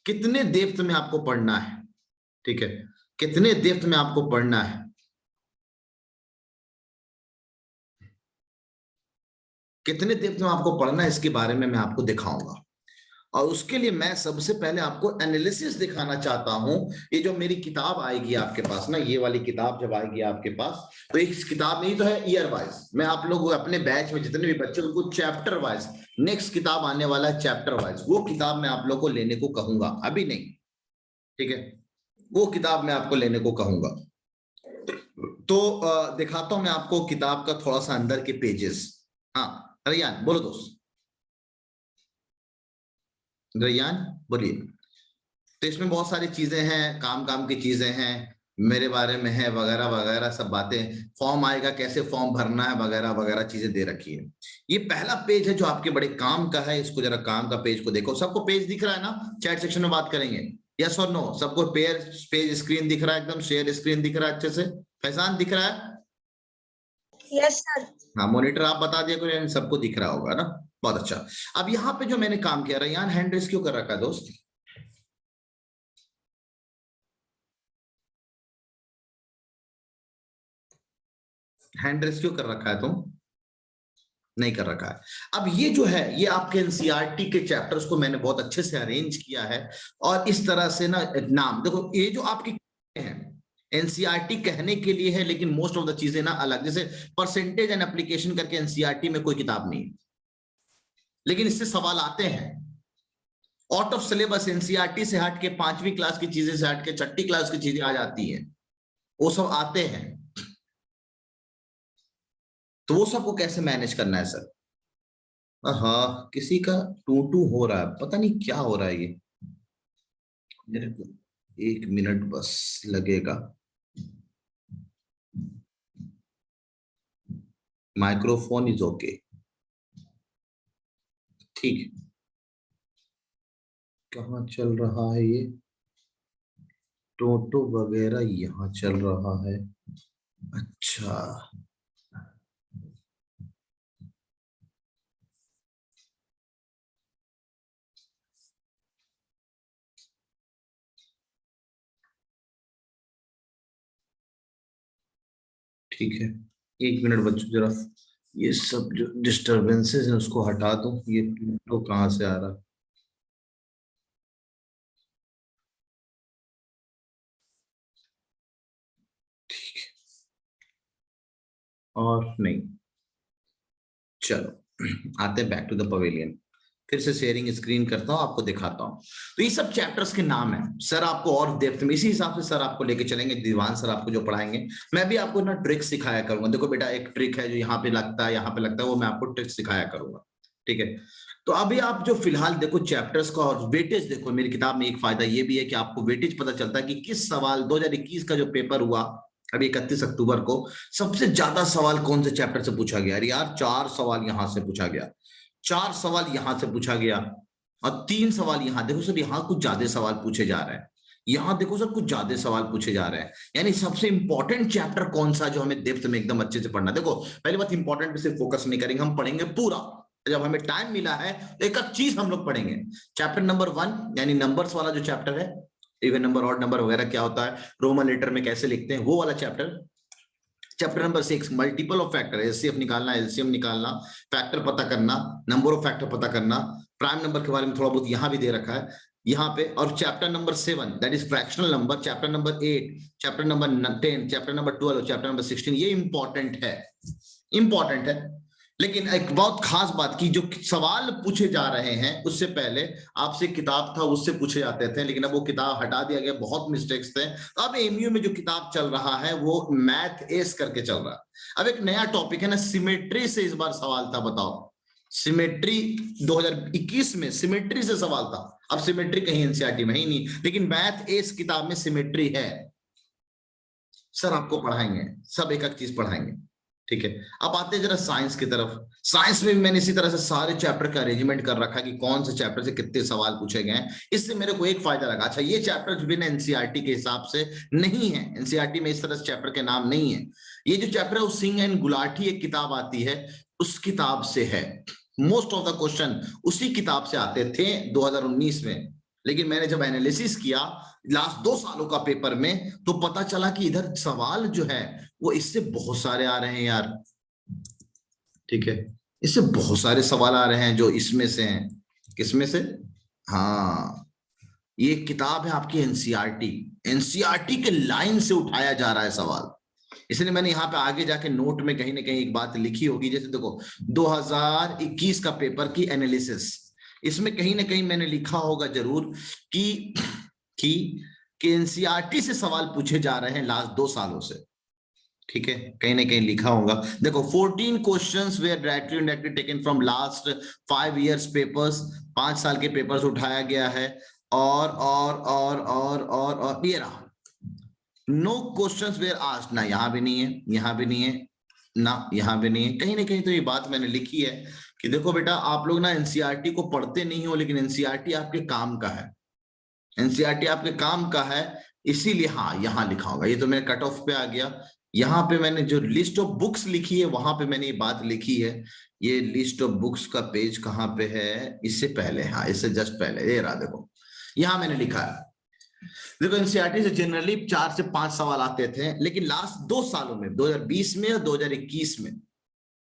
कितने डेप्थ में आपको पढ़ना है। ठीक है, कितने डेप्थ में आपको पढ़ना है, कितने डेप्थ में आपको पढ़ना है, इसके बारे में मैं आपको दिखाऊंगा। और उसके लिए मैं सबसे पहले आपको एनालिसिस दिखाना चाहता हूं। ये जो मेरी किताब आएगी आपके पास ना, ये वाली किताब जब आएगी आपके पास, तो एक किताब नहीं तो है ईयर वाइज, मैं आप लोग अपने बैच में जितने भी बच्चे उनको चैप्टर वाइज, नेक्स्ट किताब आने वाला है चैप्टर वाइज, वो किताब मैं आप लोग को लेने को कहूंगा, अभी नहीं। ठीक है, वो किताब मैं आपको लेने को कहूंगा। तो दिखाता हूं मैं आपको किताब का थोड़ा सा अंदर के पेजेस। हाँ रियान बोलो दोस्त, रियान बोलिए। तो इसमें बहुत सारी चीजें हैं, काम की चीजें हैं, मेरे बारे में है, वगैरह वगैरह सब बातें। फॉर्म आएगा, कैसे फॉर्म भरना है, वगैरह वगैरह चीजें दे रखी है। ये पहला पेज है जो आपके बड़े काम का है, इसको जरा काम का पेज को देखो। सबको पेज दिख रहा है ना? चैट सेक्शन में बात करेंगे, यस और नो। सबको पेज स्क्रीन दिख रहा है, एकदम शेयर स्क्रीन दिख रहा है अच्छे से? फैजान दिख रहा है? Yes sir. हाँ मॉनिटर आप बता दिया करो, सबको दिख रहा होगा ना? बहुत अच्छा। अब यहाँ पे जो मैंने काम किया, रैयान हैंड रेस क्यों कर रखा है दोस्त? हैंड रेस क्यों कर रखा है तुम? नहीं कर रखा है। अब ये जो है, ये आपके एनसीईआरटी के चैप्टर्स को मैंने बहुत अच्छे से अरेंज किया है, और इस तरह से ना नाम देखो, ये जो आपकी हैं एनसीईआरटी कहने के लिए है, लेकिन मोस्ट ऑफ द चीजें ना अलग, जैसे परसेंटेज एंड एप्लीकेशन करके एनसीईआरटी में कोई किताब नहीं है, लेकिन इससे सवाल आते हैं आउट ऑफ सिलेबस। एनसीईआरटी से हट के 5वीं क्लास की चीजें से हट के 6ठी क्लास की चीजें आ जाती हैं, वो सब आते हैं। तो वो सबको कैसे मैनेज करना है सर? हाँ किसी का टू टू हो रहा है, पता नहीं क्या हो रहा है ये, मेरे को 1 मिनट बस लगेगा। माइक्रोफोन इज ओके, ठीक। कहाँ चल रहा है ये? टोटो वगैरह यहाँ चल रहा है। अच्छा ठीक है, 1 मिनट बच्चों, जरा ये सब जो डिस्टरबेंसेस है उसको हटा दो। ये तो कहाँ से आ रहा? ठीक है, और नहीं, चलो आते हैं बैक टू द पवेलियन। फिर से शेयरिंग स्क्रीन करता हूं, आपको दिखाता हूं। तो ये सब चैप्टर्स के नाम है। सर आपको और डेप्थ में इसी हिसाब से सर आपको लेके चलेंगे, दीवान सर आपको जो पढ़ाएंगे। मैं भी आपको ना ट्रिक सिखाया करूंगा। देखो बेटा, एक ट्रिक है जो यहाँ पे लगता है, यहाँ पे लगता है, वो मैं आपको ट्रिक सिखाया करूंगा। ठीक है, तो अभी आप जो फिलहाल देखो चैप्टर्स का और वेटेज देखो। मेरी किताब में एक फायदा ये भी है कि आपको वेटेज पता चलता है कि किस सवाल 2021 का जो पेपर हुआ अभी 31 अक्टूबर को, सबसे ज्यादा सवाल कौन से चैप्टर से पूछा गया। अरे यार 4 सवाल यहां से पूछा गया, 4 सवाल यहां से पूछा गया, और 3 सवाल यहां। देखो सर यहाँ कुछ ज्यादा सवाल पूछे जा रहे हैं, यहाँ देखो सर कुछ ज्यादा सवाल पूछे जा रहे हैं। यानी सबसे इंपॉर्टेंट चैप्टर कौन सा जो हमें डेप्थ में एकदम अच्छे से पढ़ना। देखो पहली बात, इंपॉर्टेंट पे सिर्फ फोकस नहीं करेंगे, हम पढ़ेंगे पूरा। जब हमें टाइम मिला है एक एक चीज हम लोग पढ़ेंगे। चैप्टर नंबर 1 यानी नंबर्स वाला जो चैप्टर है, इवन नंबर ऑड नंबर वगैरह क्या होता है, रोमन लेटर में कैसे लिखते हैं, वो वाला chapter. Chapter number 6 multiple of factor, HCF निकालना, एलसीएम निकालना, फैक्टर पता करना, नंबर ऑफ फैक्टर पता करना, प्राइम नंबर के बारे में थोड़ा बहुत यहां भी दे रखा है यहाँ पे। और chapter number 7 that is fractional number, chapter number 8, chapter number 10, chapter number 12, chapter number 16, ये इंपॉर्टेंट है, इंपॉर्टेंट है। लेकिन एक बहुत खास बात की, जो सवाल पूछे जा रहे हैं उससे पहले आपसे किताब था उससे पूछे जाते थे, लेकिन अब वो किताब हटा दिया गया, बहुत मिस्टेक्स थे। अब एमयू में जो किताब चल रहा है वो मैथ एस करके चल रहा है। अब एक नया टॉपिक है ना, सिमेट्री से इस बार सवाल था, बताओ सिमेट्री 2021 में सिमेट्री से सवाल था। अब सिमेट्री कहीं एनसीईआरटी में ही नहीं, लेकिन मैथ एस किताब में सिमेट्री है। सर आपको पढ़ाएंगे, सब एक एक चीज पढ़ाएंगे। ठीक है, अब आते हैं जरा साइंस की तरफ। साइंस में भी मैंने इसी तरह से सारे चैप्टर का अरेंजमेंट कर रखा कि कौन से चैप्टर से कितने सवाल पूछे गए हैं। इससे मेरे को एक फायदा लगा, अच्छा ये चैप्टर बिना एनसीईआरटी के हिसाब से नहीं है, एनसीईआरटी में इस तरह से चैप्टर के नाम नहीं है। ये जो चैप्टर है वो सिंह एंड गुलाटी एक किताब आती है, उस किताब से है। मोस्ट ऑफ द क्वेश्चन उसी किताब से आते थे 2019 में, लेकिन मैंने जब एनालिसिस किया लास्ट 2 सालों का पेपर में, तो पता चला कि इधर सवाल जो है वो इससे बहुत सारे आ रहे हैं यार। ठीक है, इससे बहुत सारे सवाल आ रहे हैं जो इसमें से हैं। किसमें से? हाँ, ये किताब है आपकी एनसीईआरटी, एनसीईआरटी के लाइन से उठाया जा रहा है सवाल। इसलिए मैंने यहाँ पे आगे जाके नोट में कहीं ना कहीं एक बात लिखी होगी, जैसे देखो 2021 का पेपर की एनालिसिस, इसमें कहीं ना कहीं मैंने लिखा होगा जरूर कि एनसीईआरटी से सवाल पूछे जा रहे हैं लास्ट 2 सालों से। ठीक है, कहीं ना कहीं लिखा होगा। देखो 14 questions were directly indirectly taken from last 5 years papers, 5 साल के पेपर्स उठाया गया है। और ये रहा, नो क्वेश्चंस वेयर आस्क्ड, ना यहाँ भी नहीं है, यहाँ भी नहीं है, ना यहाँ भी नहीं है। कहीं ना कहीं तो ये बात मैंने लिखी है कि देखो बेटा, आप लोग ना एनसीईआरटी को पढ़ते नहीं हो, लेकिन एनसीईआरटी आपके काम का है, एनसीईआरटी आपके काम का है, इसीलिए हाँ यहाँ लिखा होगा। ये तो मेरे कट ऑफ पे आ गया। यहाँ पे मैंने जो लिस्ट ऑफ बुक्स लिखी है वहां पे मैंने ये बात लिखी है। ये लिस्ट ऑफ बुक्स का पेज कहाँ पे है? इससे पहले, हाँ इससे जस्ट पहले ये रहा, देखो यहाँ मैंने लिखा है। देखो एनसीईआरटी से जनरली 4 से 5 सवाल आते थे, लेकिन लास्ट 2 सालों में 2020 में और 2021 में,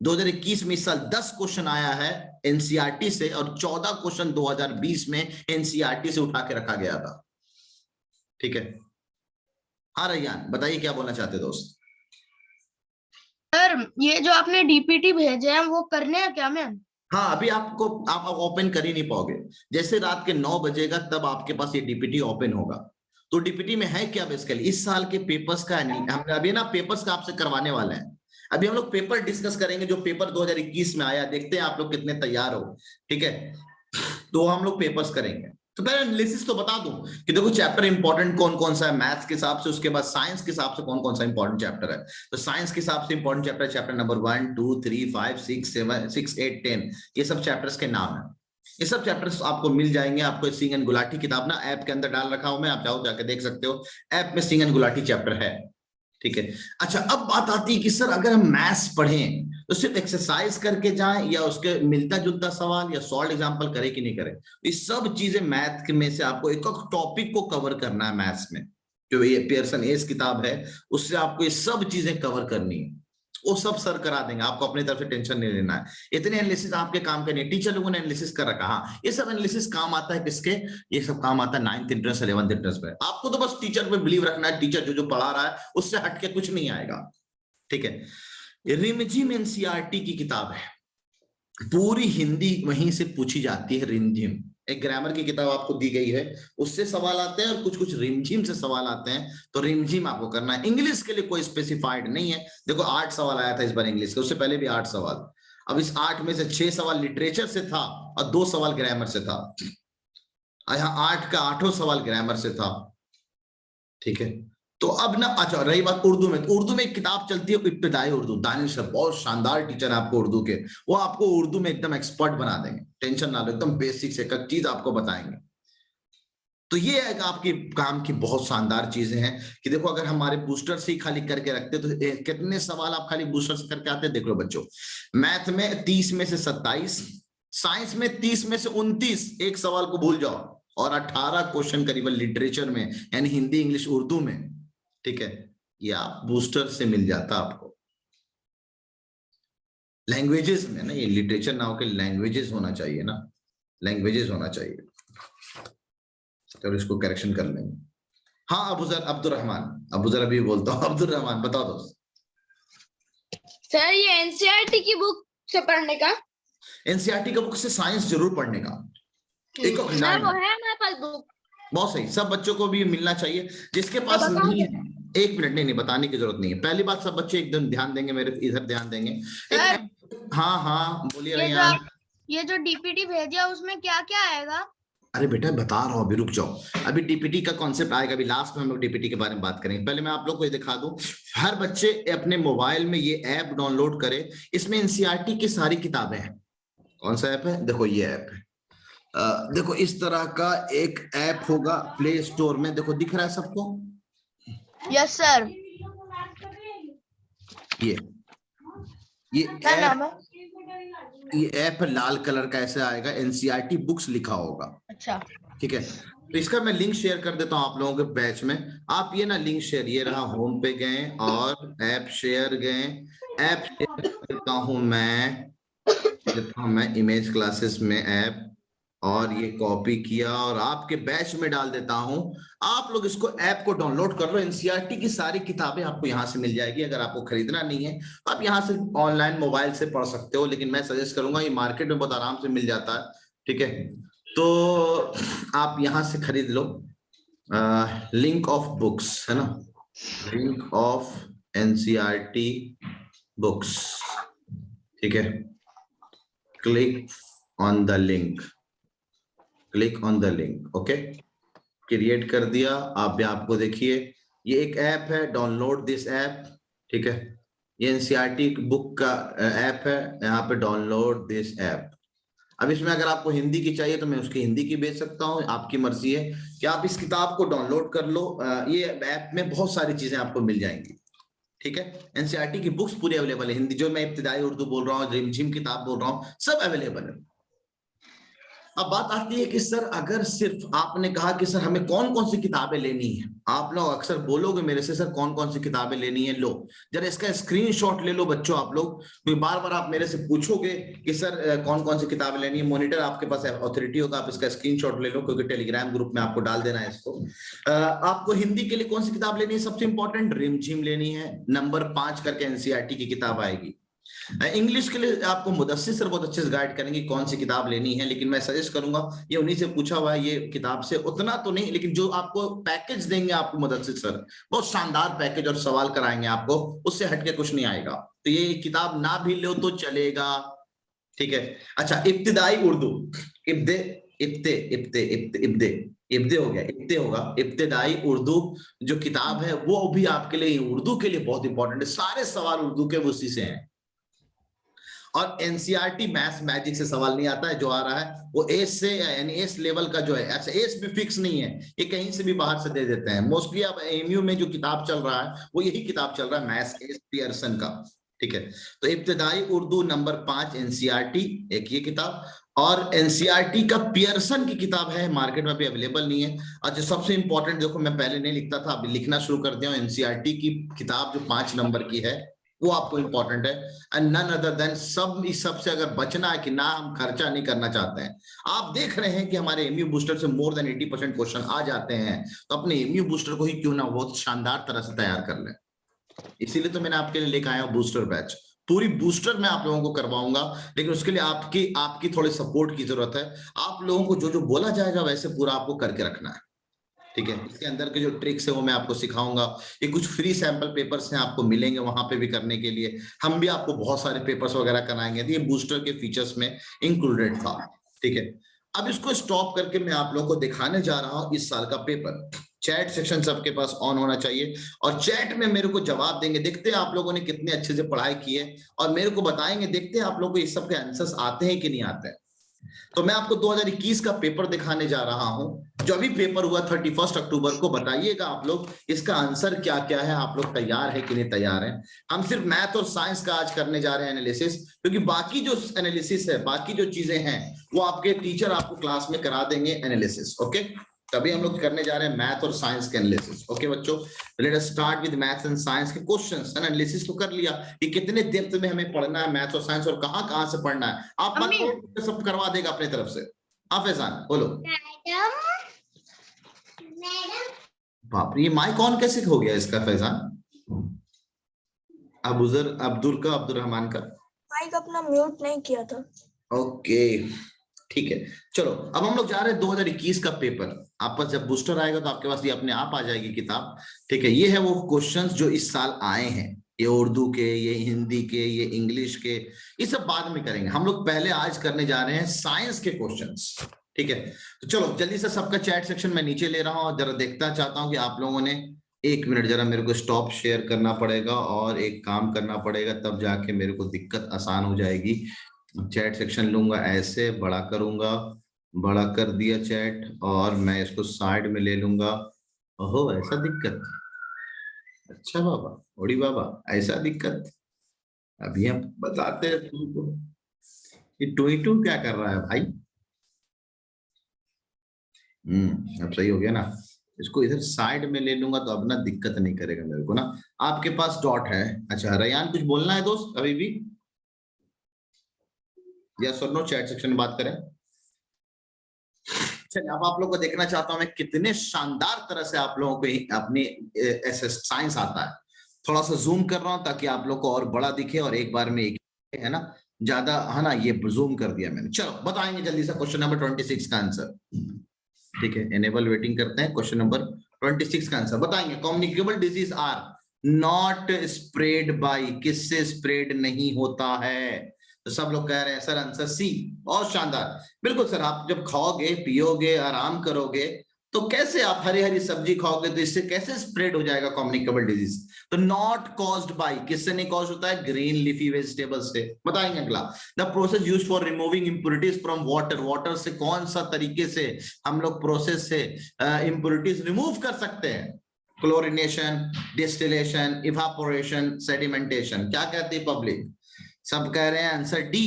2021 में इस साल 10 क्वेश्चन आया है एनसीईआरटी से, और 14 क्वेश्चन 2020 में एनसीईआरटी से उठा के रखा गया था। ठीक है, हाँ रैयान बताइए क्या बोलना चाहते दोस्त? सर ये जो आपने डीपीटी भेजे हैं वो करने हैं क्या मैम? हाँ, अभी आपको आप ओपन कर ही नहीं पाओगे। जैसे रात के 9 बजेगा तब आपके पास ये डीपीटी ओपन होगा। तो डीपीटी में है क्या बेसिकली, इस साल के पेपर्स का हम अभी ना पेपर्स का आपसे करवाने वाले हैं। अभी हम लोग पेपर डिस्कस करेंगे जो पेपर 2021 में आया, देखते हैं आप लोग कितने तैयार हो। ठीक है, तो हम लोग पेपर्स करेंगे। तो पहले एनालिसिस तो बता दूं कि देखो चैप्टर इंपॉर्टेंट कौन कौन सा है मैथ्स के हिसाब से, उसके बाद साइंस के हिसाब से कौन कौन सा इंपॉर्टेंट चैप्टर है। तो साइंस के हिसाब से इंपॉर्टेंट चैप्टर चैप्टर नंबर 1 2 3 5 6 7 6 8 10, ये सब चैप्टर्स के नाम है। ये सब चैप्टर्स आपको मिल जाएंगे। आपको सिंह एंड गुलाटी किताब ना ऐप के अंदर डाल रखा हूं मैं, आप जाओ जाके देख सकते हो, ऐप में सिंह एंड गुलाटी चैप्टर है। ठीक है, अच्छा अब बात आती है कि सर अगर हम मैथ्स पढ़ें तो सिर्फ एक्सरसाइज करके जाएं या उसके मिलता जुलता सवाल या सॉल्व एग्जांपल करें कि नहीं करें? ये सब चीजें मैथ में से आपको एक एक टॉपिक को कवर करना है। मैथ्स में जो ये पियर्सन एस किताब है उससे आपको ये सब चीजें कवर करनी है। वो सब सर करा देंगे, आपको अपनी तरफ से टेंशन नहीं लेना है। इतने एनालिसिस आपके काम करने, टीचर लोगों ने एनालिसिस कर रखा। हाँ, ये सब एनालिसिस काम आता है किसके, ये सब काम आता है 9th इंट्रेंस 11th इंट्रेंस में। आपको तो बस टीचर पे बिलीव रखना है, टीचर जो जो पढ़ा रहा है उससे हटके कुछ नहीं आएगा, ठीक है। रिमझिम एनसीईआरटी की किताब है, पूरी हिंदी वहीं से पूछी जाती है। रिमझिम एक ग्रामर की किताब आपको दी गई है, उससे सवाल आते हैं और कुछ कुछ रिमझिम से सवाल आते हैं, तो रिमझिम आपको करना है। इंग्लिश के लिए कोई स्पेसिफाइड नहीं है। देखो 8 सवाल आया था इस बार इंग्लिश के, उससे पहले भी 8 सवाल। अब इस 8 में से 6 सवाल लिटरेचर से था और 2 सवाल ग्रामर से था। यहाँ 8 का 8 सवाल ग्रामर से था, ठीक है। तो अब ना, अच्छा रही बात उर्दू में, तो उर्दू में एक किताब चलती है इब्तिदाई उर्दू, दानिश सर बहुत शानदार टीचर है आपको उर्दू के, वो आपको उर्दू में एकदम एक्सपर्ट बना देंगे, टेंशन ना लो, एकदम बेसिक से एक चीज आपको बताएंगे। तो ये एक आपकी काम की बहुत शानदार चीजें हैं कि देखो अगर हमारे बूस्टर से ही खाली करके रखते तो कितने सवाल आप खाली बूस्टर से करके आते। देख लो बच्चों, मैथ में 30 में से 27, साइंस में 30 में से 29, एक सवाल को भूल जाओ, और 18 क्वेश्चन करीबन लिटरेचर में, यानी हिंदी इंग्लिश उर्दू में, ठीक है। ये आप बूस्टर से मिल जाता आपको। लैंग्वेजेस में ना, ये लिटरेचर ना होकर लैंग्वेजेस होना चाहिए ना, लैंग्वेजेस होना चाहिए। तो इसको करेक्शन कर लेंगे। हाँ अब्दुल अभी बोलता हूँ, अब्दुल रहमान बताओ दोस्त। सर ये एनसीईआरटी की बुक से पढ़ने का, एनसीईआरटी का बुक से साइंस जरूर पढ़ने का। एक सर वो है हमारे पास बुक। बहुत सही, सब बच्चों को भी मिलना चाहिए। जिसके पास नहीं है, 1 मिनट, नहीं बताने की जरूरत नहीं है। पहली बात, सब बच्चे एकदम ध्यान देंगे, मेरे इधर ध्यान देंगे। हाँ बोलिए रैयान। ये जो डीपीटी भेजा उसमें क्या क्या आएगा? अरे बेटा बता रहा हूँ, अभी रुक जाओ, अभी डीपीटी का कॉन्सेप्ट आएगा, अभी लास्ट में हम लोग डीपीटी के बारे में बात करेंगे। पहले मैं आप लोग को ये दिखा दूं, हर बच्चे अपने मोबाइल में ये ऐप डाउनलोड करे, इसमें एनसीईआरटी की सारी किताबें हैं। कौन सा ऐप है? देखो ये ऐप है। देखो इस तरह का एक ऐप होगा प्ले स्टोर में, देखो दिख रहा है सबको? Yes sir. ये ऐप लाल कलर का ऐसे आएगा, एनसीईआरटी बुक्स लिखा होगा। अच्छा, ठीक है। तो इसका मैं लिंक शेयर कर देता हूँ आप लोगों के बैच में। आप ये ना लिंक शेयर, ये रहा, होम पे गए और ऐप शेयर गए, ऐप शेयर करता हूँ मैं इमेज क्लासेस में ऐप, और ये कॉपी किया और आपके बैच में डाल देता हूं। आप लोग इसको ऐप को डाउनलोड कर लो, एनसीईआरटी की सारी किताबें आपको यहां से मिल जाएगी। अगर आपको खरीदना नहीं है आप यहां से ऑनलाइन मोबाइल से पढ़ सकते हो, लेकिन मैं सजेस्ट करूंगा, ये मार्केट में बहुत आराम से मिल जाता है, ठीक है। तो आप यहां से खरीद लो। लिंक ऑफ बुक्स है ना, लिंक ऑफ एनसीईआरटी बुक्स, ठीक है। Click on the link, click on the link, okay. Create कर दिया। आप भी आपको देखिए, ये एक ऐप है, डाउनलोड दिस ऐप, ठीक है। ये एनसीईआरटी बुक का ऐप है, यहाँ पे डाउनलोड दिस ऐप। अब इसमें अगर आपको हिंदी की चाहिए तो मैं उसकी हिंदी की भेज सकता हूँ, आपकी मर्जी है कि आप इस किताब को डाउनलोड कर लो। ये ऐप में बहुत सारी चीजें आपको मिल जाएंगी, ठीक है। एनसीईआरटी की बुक्स पूरी अवेलेबल है, हिंदी जो मैं इब्तिदाई उर्दू बोल रहा हूँ, रिमझिम किताब बोल रहा हूँ, सब अवेलेबल है। अब बात आती है कि सर अगर सिर्फ आपने कहा कि सर हमें कौन कौन सी किताबें लेनी है, आप लोग अक्सर बोलोगे मेरे से, सर कौन कौन सी किताबें लेनी है। लो जरा इसका स्क्रीनशॉट ले लो बच्चों आप लोग, क्योंकि बार बार आप मेरे से पूछोगे कि सर कौन कौन सी किताबें लेनी है। मॉनिटर आपके पास अथॉरिटी होगा, आप इसका स्क्रीनशॉट ले लो, क्योंकि टेलीग्राम ग्रुप में आपको डाल देना है इसको। आपको हिंदी के लिए कौन सी किताब लेनी है? सबसे इंपॉर्टेंट रिमझिम लेनी है, नंबर 5 करके एनसीईआरटी की किताब आएगी। इंग्लिश के लिए आपको मुदस्सिर सर बहुत अच्छे से गाइड करेंगे कौन सी किताब लेनी है, लेकिन मैं सजेस्ट करूंगा, ये उन्हीं से पूछा हुआ है, ये किताब से उतना तो नहीं, लेकिन जो आपको पैकेज देंगे आपको मुदस्सिर सर, बहुत शानदार पैकेज और सवाल कराएंगे आपको, उससे हटके कुछ नहीं आएगा। तो ये किताब ना भी लो तो चलेगा, ठीक है। अच्छा, इब्तिदाई उर्दू, इब्दे हो गया, इब्दे होगा, इब्तिदाई उर्दू जो किताब है वो भी आपके लिए, उर्दू के लिए बहुत इंपॉर्टेंट है। सारे सवाल उर्दू के उसी से हैं। और एनसीईआरटी मैथ्स मैजिक से सवाल नहीं आता है, जो आ रहा है वो एस से, यानी एस लेवल का जो है। अच्छा, एस भी फिक्स नहीं है, ये कहीं से भी बाहर से दे देते हैं। मोस्टली अब एमयू में जो किताब चल रहा है वो यही किताब चल रहा है, मैथ्स एस पियर्सन का, ठीक है। तो इब्तिदाई उर्दू नंबर 5 एनसीईआरटी, एक ये किताब, और एनसीईआरटी का पियर्सन की किताब है, मार्केट में भी अवेलेबल नहीं है। अच्छा, सबसे इंपॉर्टेंट देखो, मैं पहले नहीं लिखता था, अभी लिखना शुरू कर दिया हूं, एनसीईआरटी की किताब जो 5 नंबर की है वो आपको इंपॉर्टेंट है। एंड नन अदर देन सब, इस सब से अगर बचना है कि ना हम खर्चा नहीं करना चाहते हैं, आप देख रहे हैं कि हमारे एमयू बूस्टर से मोर देन 80% क्वेश्चन आ जाते हैं, तो अपने एमयू बूस्टर को ही क्यों ना बहुत शानदार तरह से तैयार कर लें। इसीलिए तो मैंने आपके लिए लेकर आया बूस्टर बैच। पूरी बूस्टर मैं आप लोगों को करवाऊंगा, लेकिन उसके लिए आपकी थोड़ी सपोर्ट की जरूरत है। आप लोगों को जो जो बोला जाएगा वैसे पूरा आपको करके रखना है, ठीक है। इसके अंदर के जो ट्रिक्स है वो मैं आपको सिखाऊंगा। ये कुछ फ्री सैंपल पेपर्स हैं, आपको मिलेंगे वहां पे भी करने के लिए। हम भी आपको बहुत सारे पेपर्स वगैरह कराएंगे, तो ये बूस्टर के फीचर्स में इंक्लूडेड था, ठीक है। अब इसको स्टॉप करके मैं आप लोगों को दिखाने जा रहा हूं इस साल का पेपर। चैट सेक्शन सबके पास ऑन होना चाहिए और चैट में मेरे को जवाब देंगे। देखते हैं आप लोगों ने कितने अच्छे से पढ़ाई की है और मेरे को बताएंगे, देखते हैं आप लोगों को इस सब के आंसर्स आते हैं कि नहीं आते हैं। तो मैं आपको 2021 का पेपर दिखाने जा रहा हूं, जो अभी पेपर हुआ 31 अक्टूबर को। बताइएगा आप लोग इसका आंसर क्या क्या है, आप लोग तैयार है कि नहीं तैयार है। हम सिर्फ मैथ और साइंस का आज करने जा रहे हैं एनालिसिस, क्योंकि बाकी जो एनालिसिस है, बाकी जो चीजें हैं वो आपके टीचर आपको क्लास में करा देंगे एनालिसिस, ओके। तभी हम लोग करने जा रहे हैं मैथ और साइंस के एनालिसिस, ओके बच्चों। Let us start with maths and science के क्वेश्चंस। एनालिसिस तो कर लिया कि कितने डेप्थ में हमें पढ़ना है मैथ्स और साइंस और कहां से पढ़ना है। आप बात सब करवा देगा अपने तरफ से। हाँ फैजान बोलो। बाप रे, ये माइक ऑन कैसे हो गया इसका फैजान? अब्दुल रहमान का माइक अपना म्यूट नहीं किया था। ओके ठीक है, चलो अब हम लोग जा रहे हैं 2021 का पेपर। आप पास जब बूस्टर आएगा तो आपके पास ये अपने आप आ जाएगी किताब, ठीक है। ये है वो क्वेश्चंस जो इस साल आए हैं, ये उर्दू के, ये हिंदी के, ये इंग्लिश के, ये सब बाद में करेंगे। हम लोग पहले आज करने जा रहे हैं साइंस के क्वेश्चंस, ठीक है। तो चलो जल्दी से सबका चैट सेक्शन में नीचे ले रहा हूं और जरा देखना चाहता हूं कि आप लोगों ने, एक मिनट जरा मेरे को स्टॉप शेयर करना पड़ेगा और एक काम करना पड़ेगा, तब जाके मेरे को दिक्कत आसान हो जाएगी। चैट सेक्शन लूंगा, ऐसे बड़ा करूंगा, बड़ा कर दिया चैट, और मैं इसको साइड में ले लूंगा। ओहो ऐसा दिक्कत, अच्छा बाबा, ओडी बाबा ऐसा दिक्कत, अभी हम बताते हैं तुमको। ये टू क्या कर रहा है भाई? अब सही हो गया ना। इसको इधर साइड में ले लूंगा तो अब ना दिक्कत नहीं करेगा मेरे को ना। आपके पास डॉट है, अच्छा रयान कुछ बोलना है दोस्त अभी भी, या सुनो चैट सेक्शन में बात करें। चलिए अब आप लोगों को देखना चाहता हूं मैं कितने शानदार तरह से आप लोगों को अपनी साइंस आता है। थोड़ा सा जूम कर रहा हूं ताकि आप लोग को और बड़ा दिखे और एक बार में एक, है ना, ज्यादा है ना, ये जूम कर दिया मैंने। चलो बताएंगे जल्दी से क्वेश्चन नंबर 26 का आंसर, ठीक है। एनेबल वेटिंग करते हैं, क्वेश्चन नंबर 26 का आंसर बताएंगे। Communicable disease are not spread by, किससे स्प्रेड नहीं होता है? तो सब लोग कह रहे हैं सर आंसर सी। बहुत शानदार, बिल्कुल सर। आप जब खाओगे पियोगे आराम करोगे तो कैसे, आप हरी हरी सब्जी खाओगे तो इससे कैसे स्प्रेड हो जाएगा कम्युनिकेबल डिजीज? तो नॉट कॉज्ड बाय, किससे नहीं कॉज होता है? ग्रीन लीफी वेजिटेबल्स से। बताएंगे अगला। The process used for removing impurities from water, water से कौन सा तरीके से हम लोग प्रोसेस से इंप्योरिटीज रिमूव कर सकते हैं? Chlorination, distillation, evaporation, sedimentation. क्या कहती है पब्लिक? सब कह रहे हैं आंसर डी।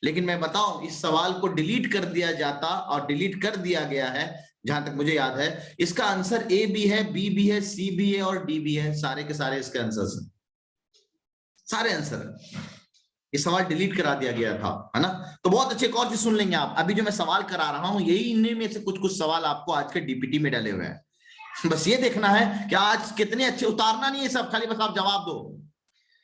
लेकिन मैं बताऊं, इस सवाल को डिलीट कर दिया जाता और डिलीट कर दिया गया है जहां तक मुझे याद है। इसका आंसर ए भी है, बी भी है, सी भी है और डी भी है। सारे के सारे इसके आंसर हैं, सारे आंसर है। ये सवाल डिलीट करा दिया गया था, है ना। तो बहुत अच्छे, एक और चीज सुन लेंगे आप। अभी जो मैं सवाल करा रहा हूं यही इनमें में से कुछ सवाल आपको आज के डीपीटी में डाले हुए हैं। बस ये देखना है कि आज कितने अच्छे, उतारना नहीं है सब, खाली बस आप जवाब दो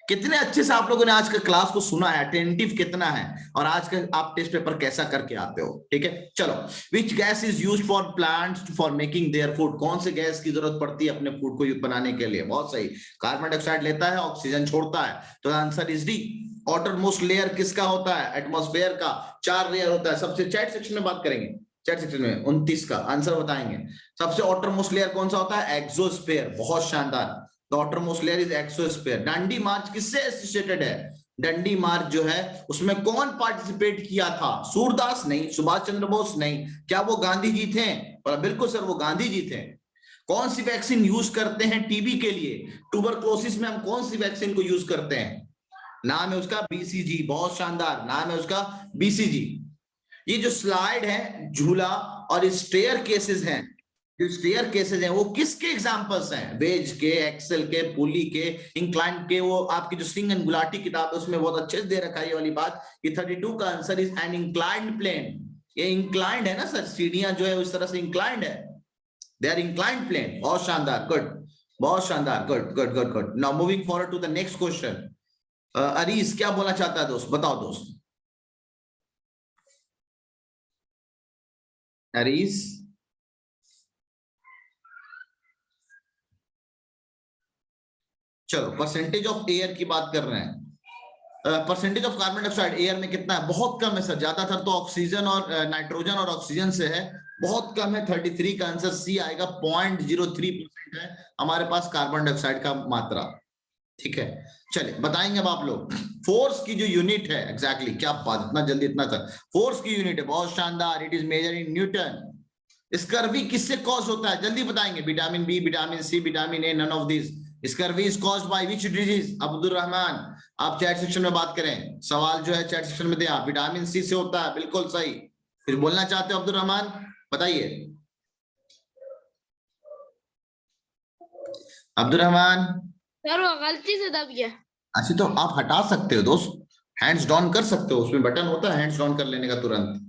कितने अच्छे से आप लोगों ने आज का क्लास को सुना है, अटेंटिव कितना है, और आज का आप टेस्ट पेपर कैसा करके आते हो, ठीक है। चलो, which gas is used for plants for making their food, कौन से गैस की जरूरत पड़ती है अपने फूड को बनाने के लिए? बहुत सही, कार्बन डाइऑक्साइड लेता है, ऑक्सीजन छोड़ता है, तो answer is D. Outer most layer किसका होता है? एटमॉस्फेयर का 4 लेयर होता है। सबसे चैट सेक्शन में बात करेंगे, चैट सेक्शन में 29 का आंसर बताएंगे। सबसे आउटर मोस्ट लेयर कौन सा होता है? एक्सोस्फेयर। बहुत शानदार, the outermost layer is exosphere. Dandi march किससे एसोसिएटेड है? डंडी मार्च जो है उसमें कौन पार्टिसिपेट किया था? सूरदास नहीं, सुभाष चंद्र बोस नहीं, क्या वो गांधी जी थे? बिल्कुल सर, वो गांधी जी थे। कौन सी वैक्सीन यूज करते हैं टीबी के लिए? ट्यूबरक्लोसिस में हम कौन सी वैक्सीन को यूज करते हैं? नाम है उसका बीसीजी। बहुत शानदार, नाम है उसका बीसीजी। ये जो स्लाइड है, झूला और स्टेयर केसेस हैं, जो स्टेयर केसेज हैं वो किसके एग्जांपल्स हैं? वेज के, एक्सेल के, पुली के, इंक्लाइन के। वो आपकी जो स्ट्रिंग एंड गुलाटी किताब है उसमें बहुत अच्छे से दे रखा है ये वाली बात कि 32 का answer is an inclined plane. ये इंक्लाइंड है ना सर, सीढ़ियां जो है उस तरह से इंक्लाइंड है, दे आर इंक्लाइंड प्लेन। बहुत शानदार, गुड, बहुत शानदार, good good good good. Now moving forward to the next question. Areej क्या बोलना चाहता है दोस्त? बताओ दोस्त। अरीज, चलो परसेंटेज ऑफ एयर की बात कर रहे हैं। Percentage of carbon dioxide air में कितना है? बहुत कम है सर, ज्यादातर तो ऑक्सीजन और नाइट्रोजन और ऑक्सीजन से है, बहुत कम है। 33 का आंसर सी आएगा। 0.03% है हमारे पास कार्बन डाइऑक्साइड का मात्रा। ठीक है, चले बताएंगे अब आप लोग। फोर्स की जो यूनिट है एग्जैक्टली, क्या बात, इतना जल्दी इतना सर। फोर्स की यूनिट है, बहुत शानदार, it is measure in newton. Scurvy किससे कॉज होता है? जल्दी बताएंगे। Vitamin B, vitamin C, vitamin A, none of this. Scurvy is caused by which disease? Abdul Rahman, आप चैट सेक्शन में बात करें, सवाल जो है चैट सेक्शन में दे आप। विटामिन सी से होता है, बिल्कुल सही। फिर बोलना चाहते हो अब्दुल रहमान, बताइए अब्दुल रहमान। सर वो गलती से दब गया। अच्छा, तो आप हटा सकते हो दोस्त, हैंड्स डाउन कर सकते हो, उसमें बटन होता है हैंड्स डाउन कर लेने का तुरंत।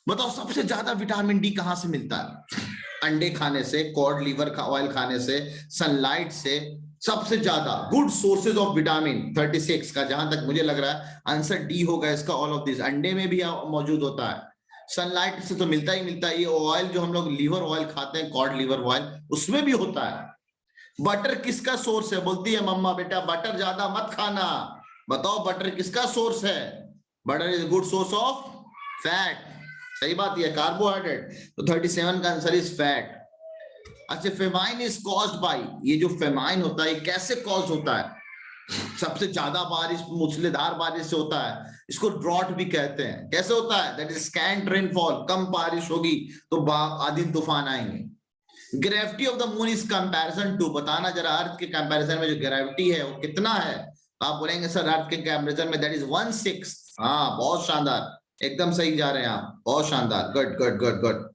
बताओ सबसे ज्यादा विटामिन डी कहां से मिलता है? अंडे खाने से, कॉड लिवर का ऑयल खाने से, सनलाइट से। सबसे ज्यादा गुड सोर्सेज ऑफ विटामिन 36 का, जहां तक मुझे लग रहा है आंसर डी होगा इसका, ऑल ऑफ दिस। अंडे में भी मौजूद होता है, सनलाइट से तो मिलता ही मिलता है। ये ऑयल जो हम लोग लिवर ऑयल खाते हैं, कॉड लिवर ऑयल, उसमें भी होता है। बटर किसका सोर्स है? बोलती है मम्मा बेटा बटर ज्यादा मत खाना। बताओ बटर किसका सोर्स है? Butter is good source of fat. सही बात है, कार्बोहाइड्रेट। तो 37 का आंसर इज फैट। अच्छा, फेमाइन इज कॉज्ड बाय, ये जो फेमाइन होता है कैसे कॉज होता है? सबसे ज्यादा बारिश, मूसलाधार बारिश से होता है, इसको ड्रॉट भी कहते हैं। कैसे होता है? दैट इज स्कैंट रेनफॉल, कम बारिश होगी तो आंधी तूफान आएंगे। Gravity of the moon is comparison to, बताना जरा अर्थ के कंपैरिजन में जो ग्रेविटी है वो कितना है? तो आप बोलेंगे सर अर्थ के कंपैरिजन में दैट इज 1/6। हाँ, बहुत शानदार, एकदम सही जा रहे हैं आप, बहुत शानदार, गुड गुड गुड गुड।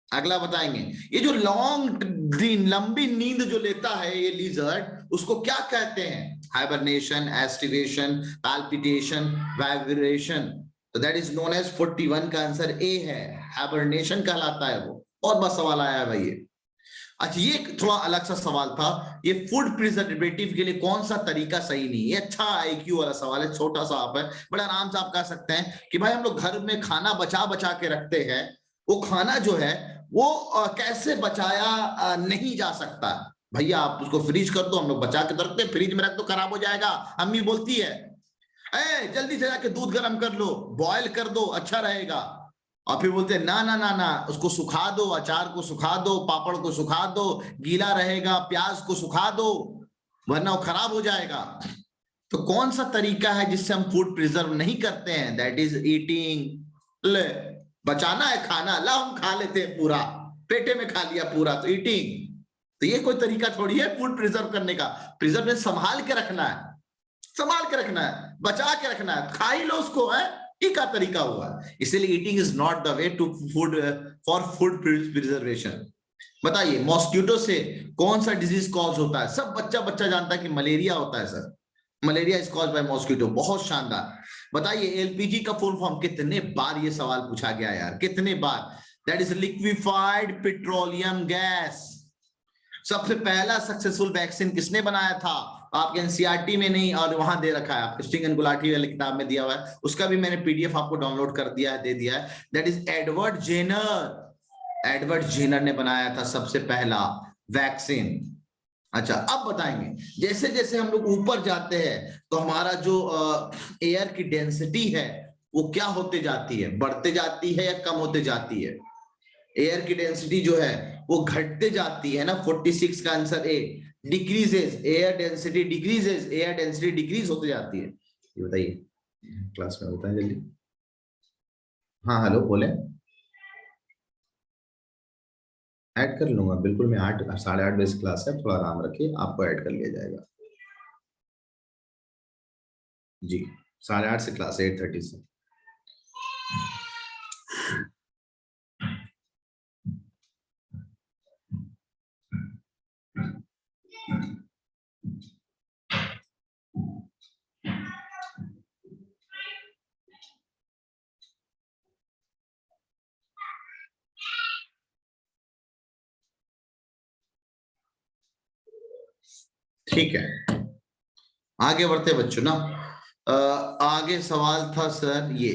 अगला बताएंगे, ये जो लॉन्ग लंबी नींद जो लेता है ये लिजर्ड, उसको क्या कहते हैं? Hibernation, aestivation, palpitation, vibration. तो दैट इज नोन एज 41 का आंसर ए है, हाइबरनेशन कहलाता है वो। बहुत बड़ा सवाल आया है भाई ये। अच्छा, ये थोड़ा अलग सा सवाल था, ये फूड प्रिजर्वेटिव के लिए कौन सा तरीका सही नहीं? ये अच्छा आईक्यू वाला सवाल है, छोटा सा आप है, बड़ा आराम से आप कह सकते हैं कि भाई हम लोग घर में खाना बचा बचा के रखते हैं, वो खाना जो है वो कैसे बचाया नहीं जा सकता? भैया आप उसको फ्रीज कर दो, हम लोग बचा के तो रखते हैं, फ्रिज में रख दो खराब हो जाएगा। अम्मी बोलती है जल्दी से जाके दूध गर्म कर लो, बॉयल कर दो, अच्छा रहेगा। और फिर बोलते हैं ना ना ना ना, उसको सुखा दो, अचार को सुखा दो, पापड़ को सुखा दो, गीला रहेगा, प्याज को सुखा दो, वरना वो खराब हो जाएगा। तो कौन सा तरीका है जिससे हम फूड प्रिजर्व नहीं करते हैं? That is eating. ले, बचाना है खाना, ला हम खा लेते हैं पूरा, पेटे में खा लिया पूरा, तो ईटिंग। तो ये कोई तरीका थोड़ी है फूड प्रिजर्व करने का। प्रिजर्व में संभाल के रखना है, संभाल के रखना है, बचा के रखना है, खा ही लो उसको, है एक का तरीका हुआ। इसलिए eating is not the way to food for food preservation. बताइए मॉस्किटो से कौन सा डिजीज कॉज होता है? सब बच्चा बच्चा जानता है कि मलेरिया होता है sir, malaria is caused bye mosquito. बहुत शानदार। बताइए एलपीजी का फुल फॉर्म? कितने बार ये सवाल पूछा गया यार, कितने बार? That is liquefied petroleum gas. सबसे पहला सक्सेसफुल वैक्सीन किसने बनाया था? आपके एनसीईआरटी में नहीं, और वहां दे रखा है, आपके स्ट्रिंग एंड गुलाटी वाली किताब में दिया हुआ है, उसका भी मैंने पीडीएफ आपको डाउनलोड कर दिया है, दे दिया है। That is Edward Jenner. Edward Jenner ने बनाया था सबसे पहला वैक्सीन। अच्छा, अब बताएंगे जैसे जैसे हम लोग ऊपर जाते हैं तो हमारा जो एयर की डेंसिटी है वो क्या होते जाती है? बढ़ते जाती है या कम होते जाती है? एयर की डेंसिटी जो है वो घटते जाती है ना। 46 का answer A, decreases, air density decreases, air density decrease होते जाती है। ये बताइए क्लास में, बताएं जल्दी। हाँ हेलो, बोले। ऐड कर लूंगा बिल्कुल, मैं 8 साढ़े 8 बजे क्लास है, थोड़ा आराम रखिए, आपको ऐड कर लिया जाएगा जी। 8:30 से क्लास है, 8:30 से। ठीक है, आगे बढ़ते बच्चों ना। आगे सवाल था सर, ये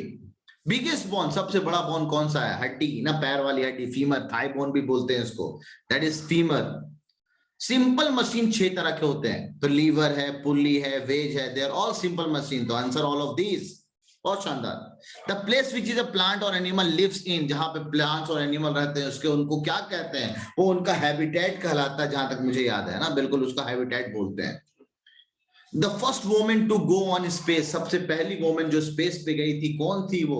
बिगेस्ट बोन, सबसे बड़ा बोन कौन सा है? हड्डी ना, पैर वाली हड्डी, फीमर, थाई बोन भी बोलते हैं इसको, that is femur. Simple machine 6 तरह के होते हैं, तो लीवर है, पुल्ली है, वेज है, they are all simple machine. तो आंसर ऑल ऑफ दीज। बहुत शानदार। The place which is a plant और एनिमल लिव्स इन, जहां पे प्लांट्स और एनिमल रहते हैं उसके उनको क्या कहते हैं? वो उनका हैबिटेट कहलाता है, जहां तक मुझे याद है ना, बिल्कुल उसका हैबिटेट बोलते हैं। The first women to go on space, सबसे पहली वोमेन जो स्पेस पे गई थी कौन थी? वो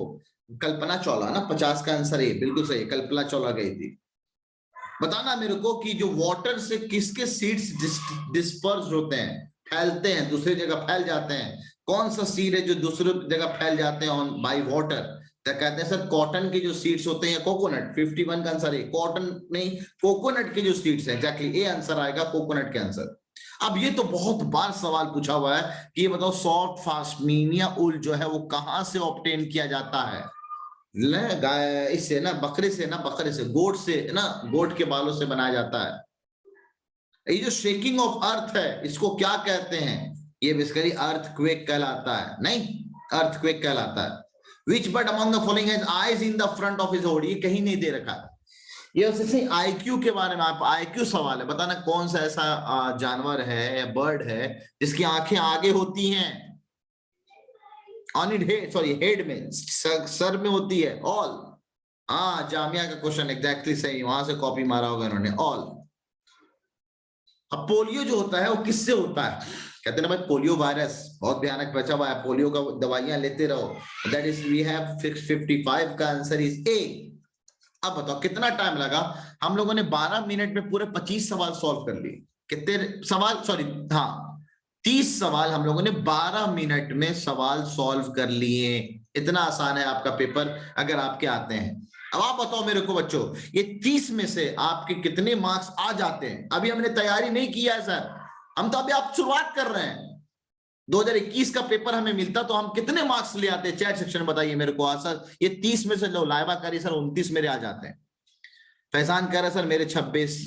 कल्पना चावला ना। 50 का आंसर है, बिल्कुल सही, कल्पना चावला गई थी। बताना मेरे को कि जो वाटर से किसके सीड्स डिस्पर्स होते हैं, फैलते हैं, दूसरी जगह फैल जाते हैं, कौन सा सीड है जो दूसरी जगह फैल जाते हैं ऑन बाय वाटर? तो कहते हैं सर कॉटन के जो सीड्स होते हैं, कोकोनट। 51 का आंसर है, कॉटन नहीं, कोकोनट के जो सीड्स हैं, एग्जैक्टली ए आंसर आएगा कोकोनट के आंसर। अब ये तो बहुत बार सवाल पूछा हुआ है कि ये बताओ सॉफ्ट फास्टमीनिया उल जो है वो कहां से ऑब्टेन किया जाता है? गाय इससे ना, बकरे से ना, बकरे से, गोट से ना, गोट के बालों से बनाया जाता है। ये जो शेकिंग ऑफ अर्थ है इसको क्या कहते हैं? ये बेसिकली अर्थक्वेक कहलाता है। नहीं, अर्थक्वेक कहलाता है। Which bird among the following has eyes in the front of his head? ये कहीं नहीं दे रखा है। ये वैसे आईक्यू के बारे में, आप आईक्यू सवाल है, बताना कौन सा ऐसा जानवर है या बर्ड है जिसकी आंखें आगे होती हैं? On it head, sorry head में, सर में होती है। ऑल, हाँ जामिया का क्वेश्चन एग्जैक्टली सही, वहां से कॉपी मारा होगा इन्होंने। ऑल। अब पोलियो जो होता है वो किससे होता है? कहते हैं ना भाई, पोलियो वायरस बहुत भयानक बचा हुआ है, पोलियो का दवाइयां लेते रहो। दैट इज वी हैव 55 का आंसर इज ए। अब बताओ कितना टाइम लगा? हम लोगों ने 12 मिनट में पूरे 25 सवाल सॉल्व कर लिए। कितने सवाल, सॉरी हाँ 30 सवाल हम लोगों ने 12 मिनट में सवाल सॉल्व कर लिए। इतना आसान है आपका पेपर अगर आपके आते हैं। अब आप बताओ मेरे को बच्चों, ये 30 में से आपके कितने मार्क्स आ जाते हैं? अभी हमने तैयारी नहीं किया है सर, हम तो अभी आप शुरुआत कर रहे हैं। 2021 का पेपर हमें मिलता तो हम कितने मार्क्स ले आते? चैट सेक्शन में बताइए मेरे को। सर ये 30 में से लो, लाइबा करी सर 29 मेरे आ जाते हैं। फैजान कह रहा सर मेरे 26,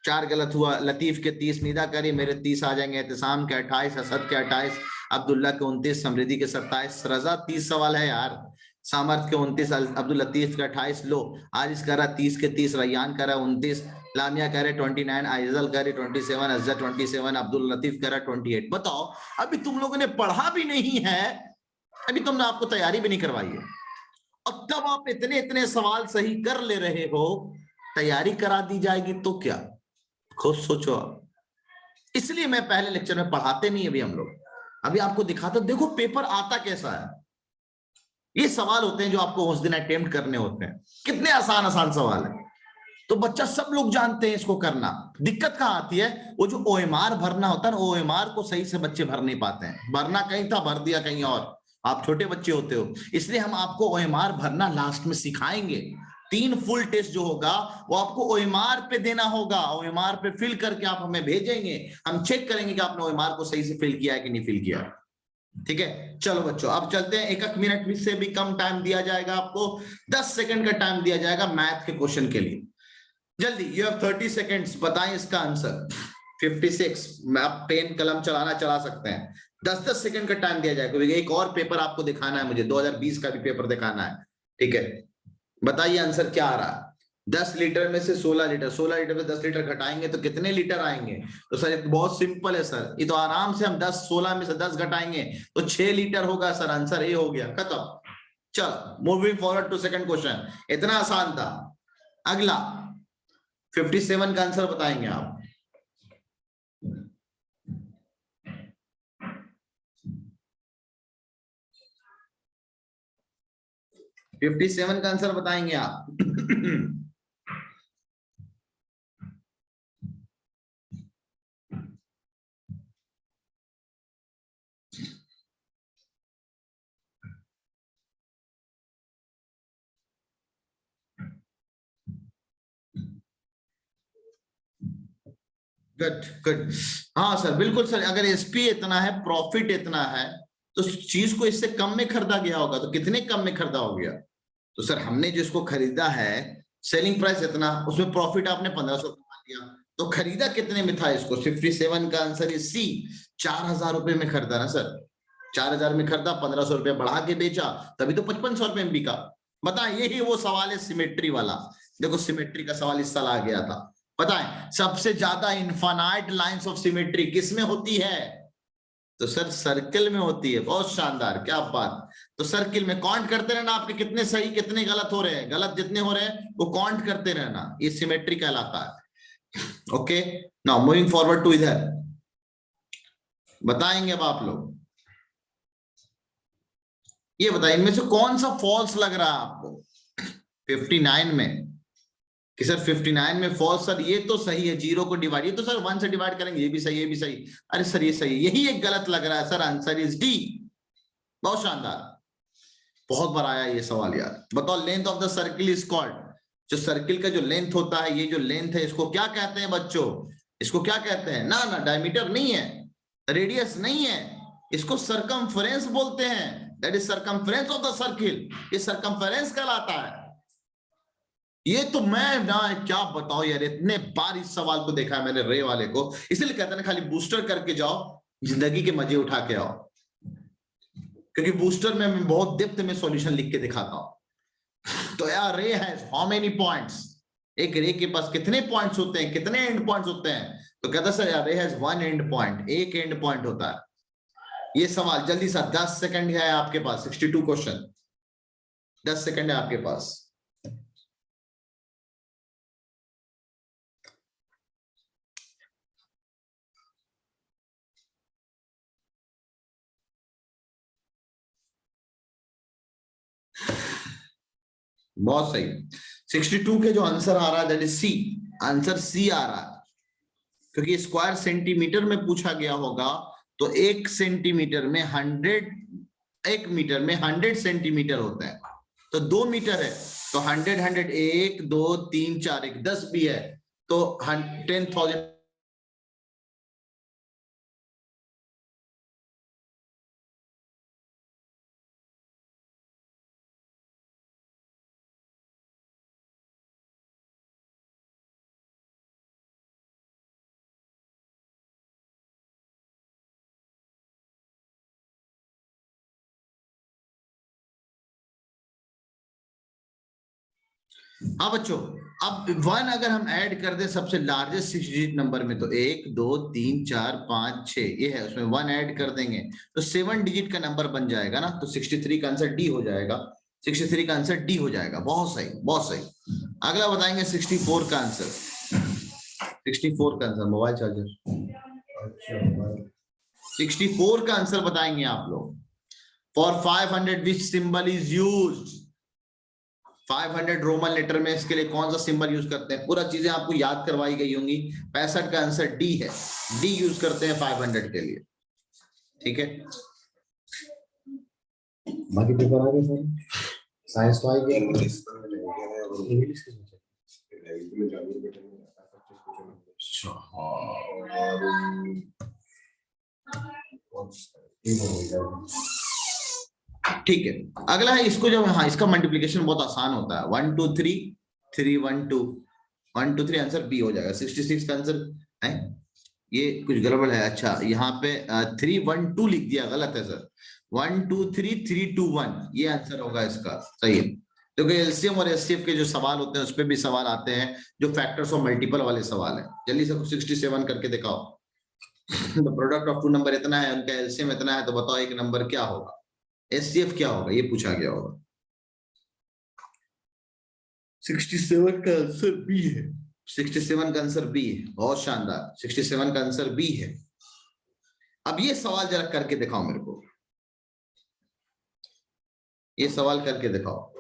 4 गलत हुआ। लतीफ के 30, निदा करी मेरे 30 आ जाएंगे। एहतसाम के 28, असद के 28, अब्दुल्ला के 29, समृद्धि के 27, रजा 30 सवाल है यार। सामर्थ के 29, अब्दुल लतीफ के 28, लो आरिस कह रहा 30 के 30, रैयान कह रहा 29, लामिया कह रहे 29, आइजल कह रहे 27, अजहर 27, अब्दुल लतीफ कह रहा 28। बताओ अभी तुम लोगों ने पढ़ा भी नहीं है, अभी तुमने आपको तैयारी भी नहीं करवाई है, और तब आप इतने इतने सवाल सही कर ले रहे हो। तैयारी करा दी जाएगी तो क्या, खुद सोचो आप। इसलिए मैं पहले लेक्चर में पढ़ाते नहीं अभी हम लोग, अभी आपको दिखाता। देखो पेपर आता कैसा है। ये सवाल होते हैं जो आपको उस दिन अटेम्प्ट करने होते हैं। कितने आसान आसान सवाल है, तो बच्चा सब लोग जानते हैं इसको करना। दिक्कत कहां आती है? वो जो ओएमआर भरना होता है ना, ओएमआर को सही से बच्चे भर नहीं पाते हैं। भरना कहीं था, भर दिया कहीं और। आप छोटे बच्चे होते हो, इसलिए हम आपको ओएमआर भरना लास्ट में सिखाएंगे। 3 फुल टेस्ट जो होगा वो आपको ओएमआर पे देना होगा। ओएमआर पे फिल करके आप हमें भेजेंगे, हम चेक करेंगे कि आपने ओएमआर को सही से फिल किया है कि नहीं फिल किया। ठीक है, चलो बच्चों अब चलते हैं। 1 मिनट से भी कम टाइम दिया जाएगा आपको, 10 सेकंड का टाइम दिया जाएगा मैथ के क्वेश्चन के लिए। जल्दी, यू हैव 30 सेकंड्स, बताएं इसका आंसर। 56, आप पेन कलम चलाना चला सकते हैं। 10-10 सेकंड का टाइम दिया जाएगा। एक और पेपर आपको दिखाना है मुझे, 2020 का भी पेपर दिखाना है। ठीक है, बताइए आंसर क्या आ रहा है। 10 लीटर में से 16 लीटर, 16 लीटर में 10 लीटर घटाएंगे तो कितने लीटर आएंगे? तो सर बहुत सिंपल है सर, ये तो आराम से हम 16 में से 10 घटाएंगे तो 6 लीटर होगा सर। आंसर ए हो गया, खत्म। चलो moving forward to second question. इतना आसान था। अगला 57 का आंसर बताएंगे आप। $57 का आंसर बताएंगे आप। गुड गुड, हाँ सर बिल्कुल सर। अगर एसपी इतना है, प्रॉफिट इतना है, तो चीज को इससे कम में खरीदा गया होगा, तो कितने कम में खरीदा हो गया? तो सर हमने जिसको खरीदा है, सेलिंग प्राइस इतना, उसमें प्रॉफिट आपने 1500 कमा लिया, तो खरीदा कितने में था इसको? 57 का आंसर है सी, 4000 रुपए में खरीदा ना सर, 4000 में खरीदा, 1500 रुपए बढ़ा के बेचा, तभी तो 5500 रुपए में बिका। बताएं, यही वो सवाल है सिमेट्री वाला। देखो सिमेट्री का सवाल इस साल आ गया था। बताएं सबसे ज्यादा इनफाइनाइट लाइंस ऑफ सिमेट्री किसमें होती है? तो सर सर्किल में होती है। बहुत शानदार, क्या बात। तो सर्किल में काउंट करते रहना आपके कितने सही कितने गलत हो रहे हैं, गलत जितने हो रहे हैं वो काउंट करते रहना, ये सिमेट्री कहलाता है। Okay, now moving forward to इधर बताएंगे अब आप लोग, ये बताइए इनमें से कौन सा फॉल्स लग रहा है आपको 59 में? कि सर 59 में फॉल्स, सर ये तो सही है, 0 को डिवाइड, ये तो सर 1 से डिवाइड करेंगे, ये भी सही, ये भी सही। अरे सर ये सही, यही एक गलत लग रहा है सर, आंसर इज डी। बहुत शानदार, बहुत बार आया ये सवाल यार। बताओ length of the circle is called, जो सर्किल का जो लेंथ होता है, ये जो लेंथ है इसको क्या कहते हैं बच्चों? इसको क्या कहते हैं? ना ना डायमीटर नहीं है, रेडियस नहीं है, इसको सरकमफ्रेंस बोलते हैं। That is circumference of the circle, ये सरकमफ्रेंस कहलाता है। ये तो मैं ना क्या बताओ यार, इतने बार इस सवाल को देखा है मैंने रे वाले को, इसलिए कहते हैं ना खाली बूस्टर करके जाओ, जिंदगी के मजे उठा के आओ, क्योंकि बूस्टर में मैं बहुत डेप्थ में सॉल्यूशन लिख के दिखाता हूं। तो यार रे हैज हाउ मेनी पॉइंट्स, एक रे के पास कितने पॉइंट्स होते हैं, कितने एंड पॉइंट्स होते हैं? तो कहता सर यार रे हैज वन एंड पॉइंट, एक एंड पॉइंट होता है। ये सवाल जल्दी सा 10 सेकंड है आपके पास, 62 क्वेश्चन, 10 सेकंड है आपके पास। बहुत सही, 62 के जो आंसर आ रहा है that is C, answer C आ रहा है, क्योंकि स्क्वायर सेंटीमीटर में पूछा गया होगा तो 1 सेंटीमीटर में 100, 1 मीटर में 100 सेंटीमीटर होता है, तो 2 मीटर है तो 100 100 1 2 3 4 1 10 भी है तो 10,000। हाँ बच्चों, अब 1 अगर हम ऐड कर दें सबसे लार्जेस्ट 6 डिजिट नंबर में, तो 1 2 3 4 5 6 ये है, उसमें 1 ऐड कर देंगे तो 7 डिजिट का नंबर बन जाएगा ना, तो 63 का आंसर डी हो जाएगा, 63 का आंसर डी हो जाएगा। बहुत सही, बहुत सही। अगला बताएंगे 64 का आंसर, 64 का आंसर मोबाइल चार्जर, 64 का आंसर बताएंगे आप लोग। For 500 which symbol is used, 500 Roman letter में इसके लिए कौन सा सिंबल यूज करते हैं? पूरा चीजें आपको याद करवाई गई होंगी। 65 का आंसर डी है, डी यूज करते हैं 500 के लिए, ठीक है। बाकी पेपर आ गए सर, साइंस तो आ गया, इंग्लिश ठीक है। अगला है इसको जब, हाँ इसका मल्टीप्लिकेशन बहुत आसान होता है, 1 2 3 3 1 2 1 2 3 आंसर बी हो जाएगा। 66 का आंसर है, ये कुछ गड़बड़ है। अच्छा यहाँ पे 3 1 2 लिख दिया, गलत है सर। 1 2 3 3 2 1 ये आंसर होगा इसका, सही है। क्योंकि एलसीएम और एचसीएफ के जो सवाल होते हैं उस पर भी सवाल आते हैं, जो फैक्टर्स और मल्टीपल वाले सवाल है। जल्दी से 67 करके दिखाओ। तो प्रोडक्ट ऑफ 2 नंबर इतना है, उनका एलसीएम इतना है, तो बताओ एक नंबर क्या होगा, एचसीएफ क्या होगा, ये पूछा गया होगा। 67 का आंसर बी है, 67 का आंसर बी है, बहुत शानदार, 67 का आंसर बी है। अब ये सवाल जरा करके दिखाओ मेरे को, ये सवाल करके दिखाओ।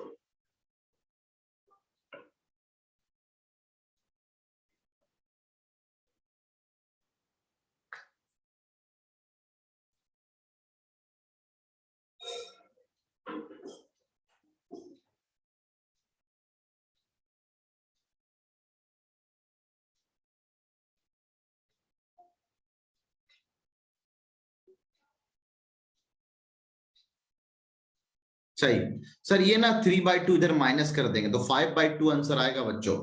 सही सर, ये ना 3/2 इधर माइनस कर देंगे तो 5/2 आंसर आएगा बच्चों।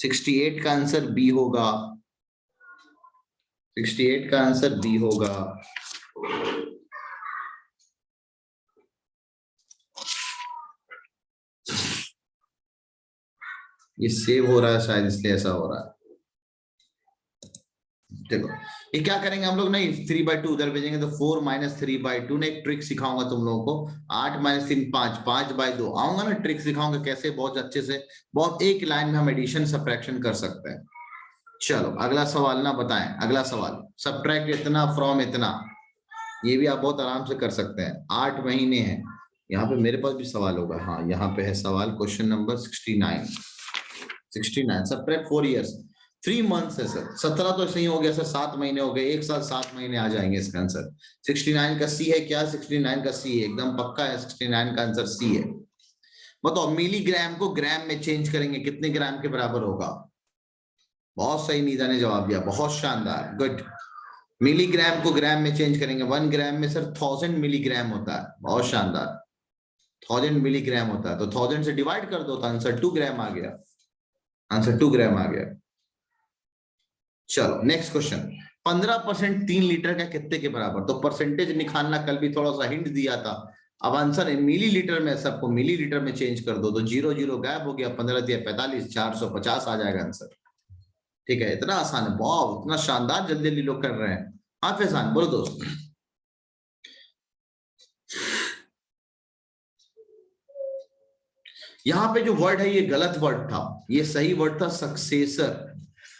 68 का आंसर बी होगा, 68 का आंसर बी होगा। ये सेव हो रहा है शायद, इसलिए ऐसा हो रहा है। देखो ये क्या करेंगे हम लोग, नहीं 3/2 उधर भेजेंगे तो 4 - 3/2 ने एक ट्रिक सिखाऊंगा तुम लोगों को। 8 - 3 5, 5/2 आऊंगा ना, ट्रिक सिखाऊंगा कैसे बहुत अच्छे से, बहुत एक लाइन में हम एडिशन सब्ट्रैक्शन कर सकते हैं। चलो अगला सवाल ना बताएं, अगला सवाल सब्ट्रैक्ट इतना फ्रॉम इतना, ये भी आप बहुत आराम से कर सकते हैं। 8 महीने हैं, यहाँ पे मेरे पास भी सवाल होगा। हाँ यहाँ पे है सवाल, question number 69 subtract 4 years 3 months है सर। 17 तो सही हो गया सर, 7 महीने हो गए, एक साल 7 महीने आ जाएंगे इसका आंसर। 69 का सी है क्या? 69 का सी है, एकदम पक्का है। 69 का आंसर सी है। बताओ मिलीग्राम को ग्राम में चेंज करेंगे, कितने ग्राम के बराबर होगा? बहुत सही नीता ने जवाब दिया, बहुत शानदार, गुड। मिलीग्राम को ग्राम में चेंज करेंगे। 1 ग्राम में सर 1000 मिलीग्राम होता है, बहुत शानदार। 1000 मिलीग्राम होता है तो 1000 से डिवाइड कर दो तो आंसर 2 ग्राम आ गया, आंसर 2 ग्राम आ गया। चलो नेक्स्ट क्वेश्चन, 15% 3 लीटर का कितने के बराबर? तो परसेंटेज निकालना कल भी थोड़ा सा हिंट दिया था। अब आंसर मिलीलीटर में, सबको मिलीलीटर में चेंज कर दो तो 0 0 गायब हो गया। 15 दिया 45, 450 आ जाएगा आंसर। ठीक है, इतना आसान है, वाह इतना शानदार, जल्दी जल्दी लोग कर रहे हैं। हाँ फैजान बोलो दोस्त। यहाँ पे जो वर्ड है ये गलत वर्ड था, ये सही वर्ड था सक्सेसर,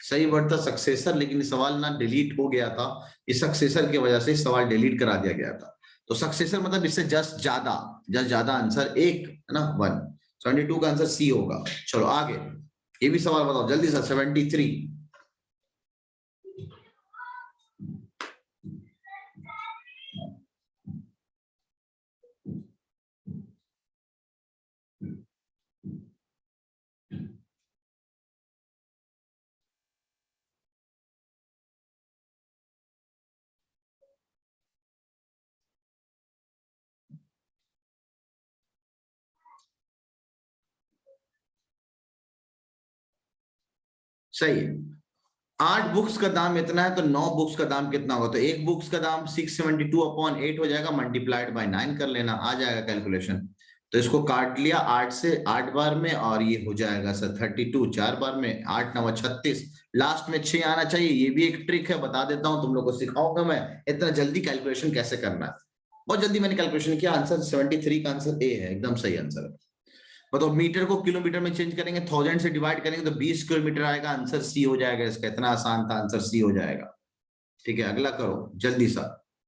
सही वर्ड था सक्सेसर, लेकिन सवाल ना डिलीट हो गया था। इस सक्सेसर की वजह से सवाल डिलीट करा दिया गया था। तो सक्सेसर मतलब इससे जस्ट ज्यादा आंसर एक है ना, 1। 72 का आंसर सी होगा। चलो आगे, ये भी सवाल बताओ जल्दी से। 73 सही है। 8 बुक्स का दाम इतना है तो 9 बुक्स का दाम कितना होगा? तो एक बुक्स का दाम 672/8 हो जाएगा, मल्टीप्लाइड बाय 9 कर लेना, आ जाएगा कैलकुलेशन। तो इसको काट लिया 8 से 8 बार में, और ये हो जाएगा सर 32 4 बार में, 8 9 36, लास्ट में 6 आना चाहिए। ये भी एक ट्रिक है, बता देता हूँ, तुम लोग को सिखाऊंगा मैं इतना जल्दी कैलकुलेशन कैसे करना है। बहुत जल्दी मैंने कैलकुलेशन किया, आंसर 73 का आंसर ए है, एकदम सही आंसर है। बताओ मीटर को किलोमीटर में चेंज करेंगे, 1000 से डिवाइड करेंगे तो 20 किलोमीटर आएगा, आंसर सी हो जाएगा इसका। इतना आसान था, आंसर सी हो जाएगा। ठीक है अगला करो जल्दी सा।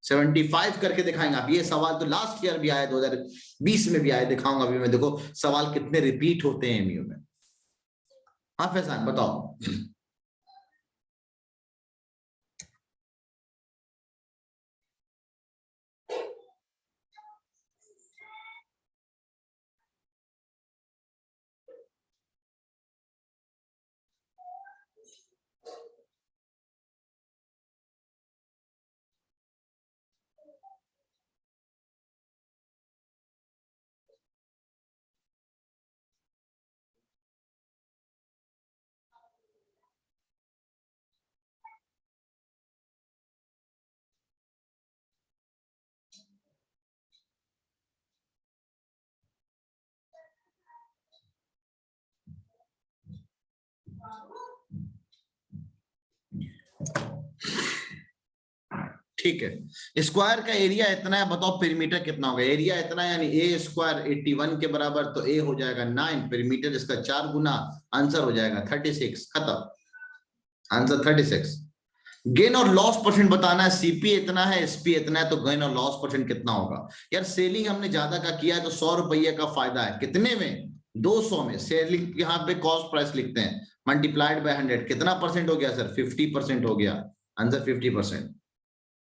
75 करके दिखाएंगे आप। ये सवाल तो लास्ट ईयर भी आया, 2020 में भी आया, दिखाऊंगा अभी मैं। देखो सवाल कितने रिपीट होते हैं एमयू में। हाँ फैजान बताओ। ठीक है, स्क्वायर का एरिया इतना है, बताओ पेरीमीटर कितना होगा? एरिया इतना है यानी ए स्क्वायर 81 के बराबर, तो ए हो जाएगा 9, पेरीमीटर इसका 4 गुना, आंसर हो जाएगा 36, खत्म, आंसर 36। गेन और लॉस परसेंट बताना है, सीपी इतना है, एसपी इतना है, तो गेन और लॉस परसेंट कितना होगा? यार सेलिंग हमने ज्यादा का किया है तो 100 रुपये का फायदा है, कितने में? 200 में। सेलिंग यहाँ पे कॉस्ट प्राइस लिखते हैं, मल्टीप्लाइड बाय 100, कितना परसेंट हो गया सर? 50% हो गया, आंसर 50%।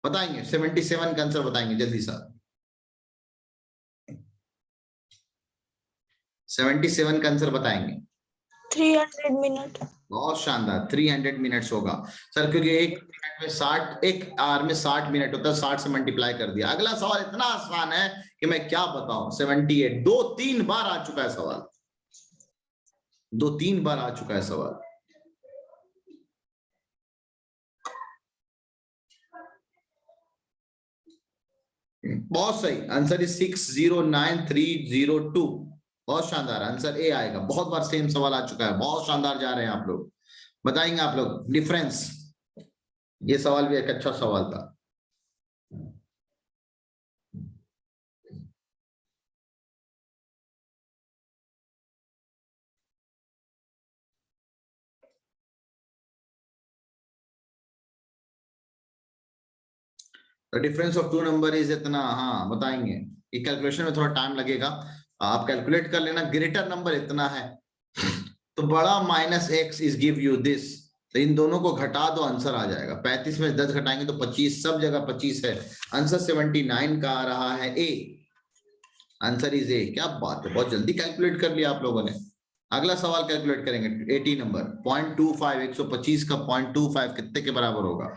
बताएंगे 77 का आंसर बताएंगे जल्दी सा। 77 का आंसर बताएंगे। 300 मिनट। बहुत शानदार, 300 मिनट्स होगा सर, क्योंकि एक मिनट में 60, एक आवर में 60 मिनट होता है, 60 से मल्टीप्लाई कर दिया। अगला सवाल इतना आसान है कि मैं क्या बताऊं। 78 2-3 बार आ चुका है सवाल, 2-3 बार आ चुका है सवाल। बहुत सही, आंसर इज 609302। बहुत शानदार, आंसर ए आएगा। बहुत बार सेम सवाल आ चुका है, बहुत शानदार जा रहे हैं आप लोग। बताएंगे आप लोग डिफरेंस? ये सवाल भी एक अच्छा सवाल था। Difference of two number is इतना, हाँ बताएंगे। ये कैलकुलेशन में थोड़ा टाइम लगेगा, आप कैलकुलेट कर लेना। ग्रेटर नंबर इतना है तो बड़ा minus x is give you this, तो इन दोनों को घटा दो, आंसर आ जाएगा। 35 में 10 घटाएंगे तो 25, सब जगह 25 है। आंसर 79 का आ रहा है ए। Answer is a. क्या बात है, बहुत जल्दी कैलकुलेट कर लिया आप लोगों ने। अगला सवाल कैलकुलेट करेंगे 80 नंबर। 0.25, 125 का 0.25 कितने के बराबर होगा?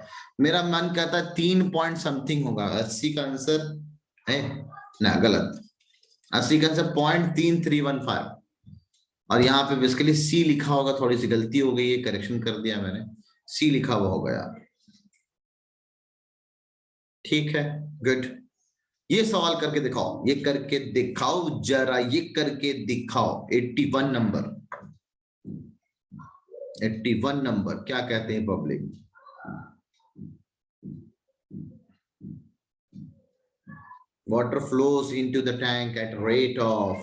मेरा मन कहता है 3 पॉइंट समथिंग होगा। 80 का आंसर है ना, गलत। 80 का आंसर 0.3315, और यहाँ पे बेसिकली सी लिखा होगा, थोड़ी सी गलती हो गई है, करेक्शन कर दिया मैंने, सी लिखा हुआ होगा यार। ठीक है, गुड। ये सवाल करके दिखाओ, ये करके दिखाओ जरा, ये करके दिखाओ। 81 नंबर, 81 नंबर क्या कहते हैं public? Water flows into the tank at rate of,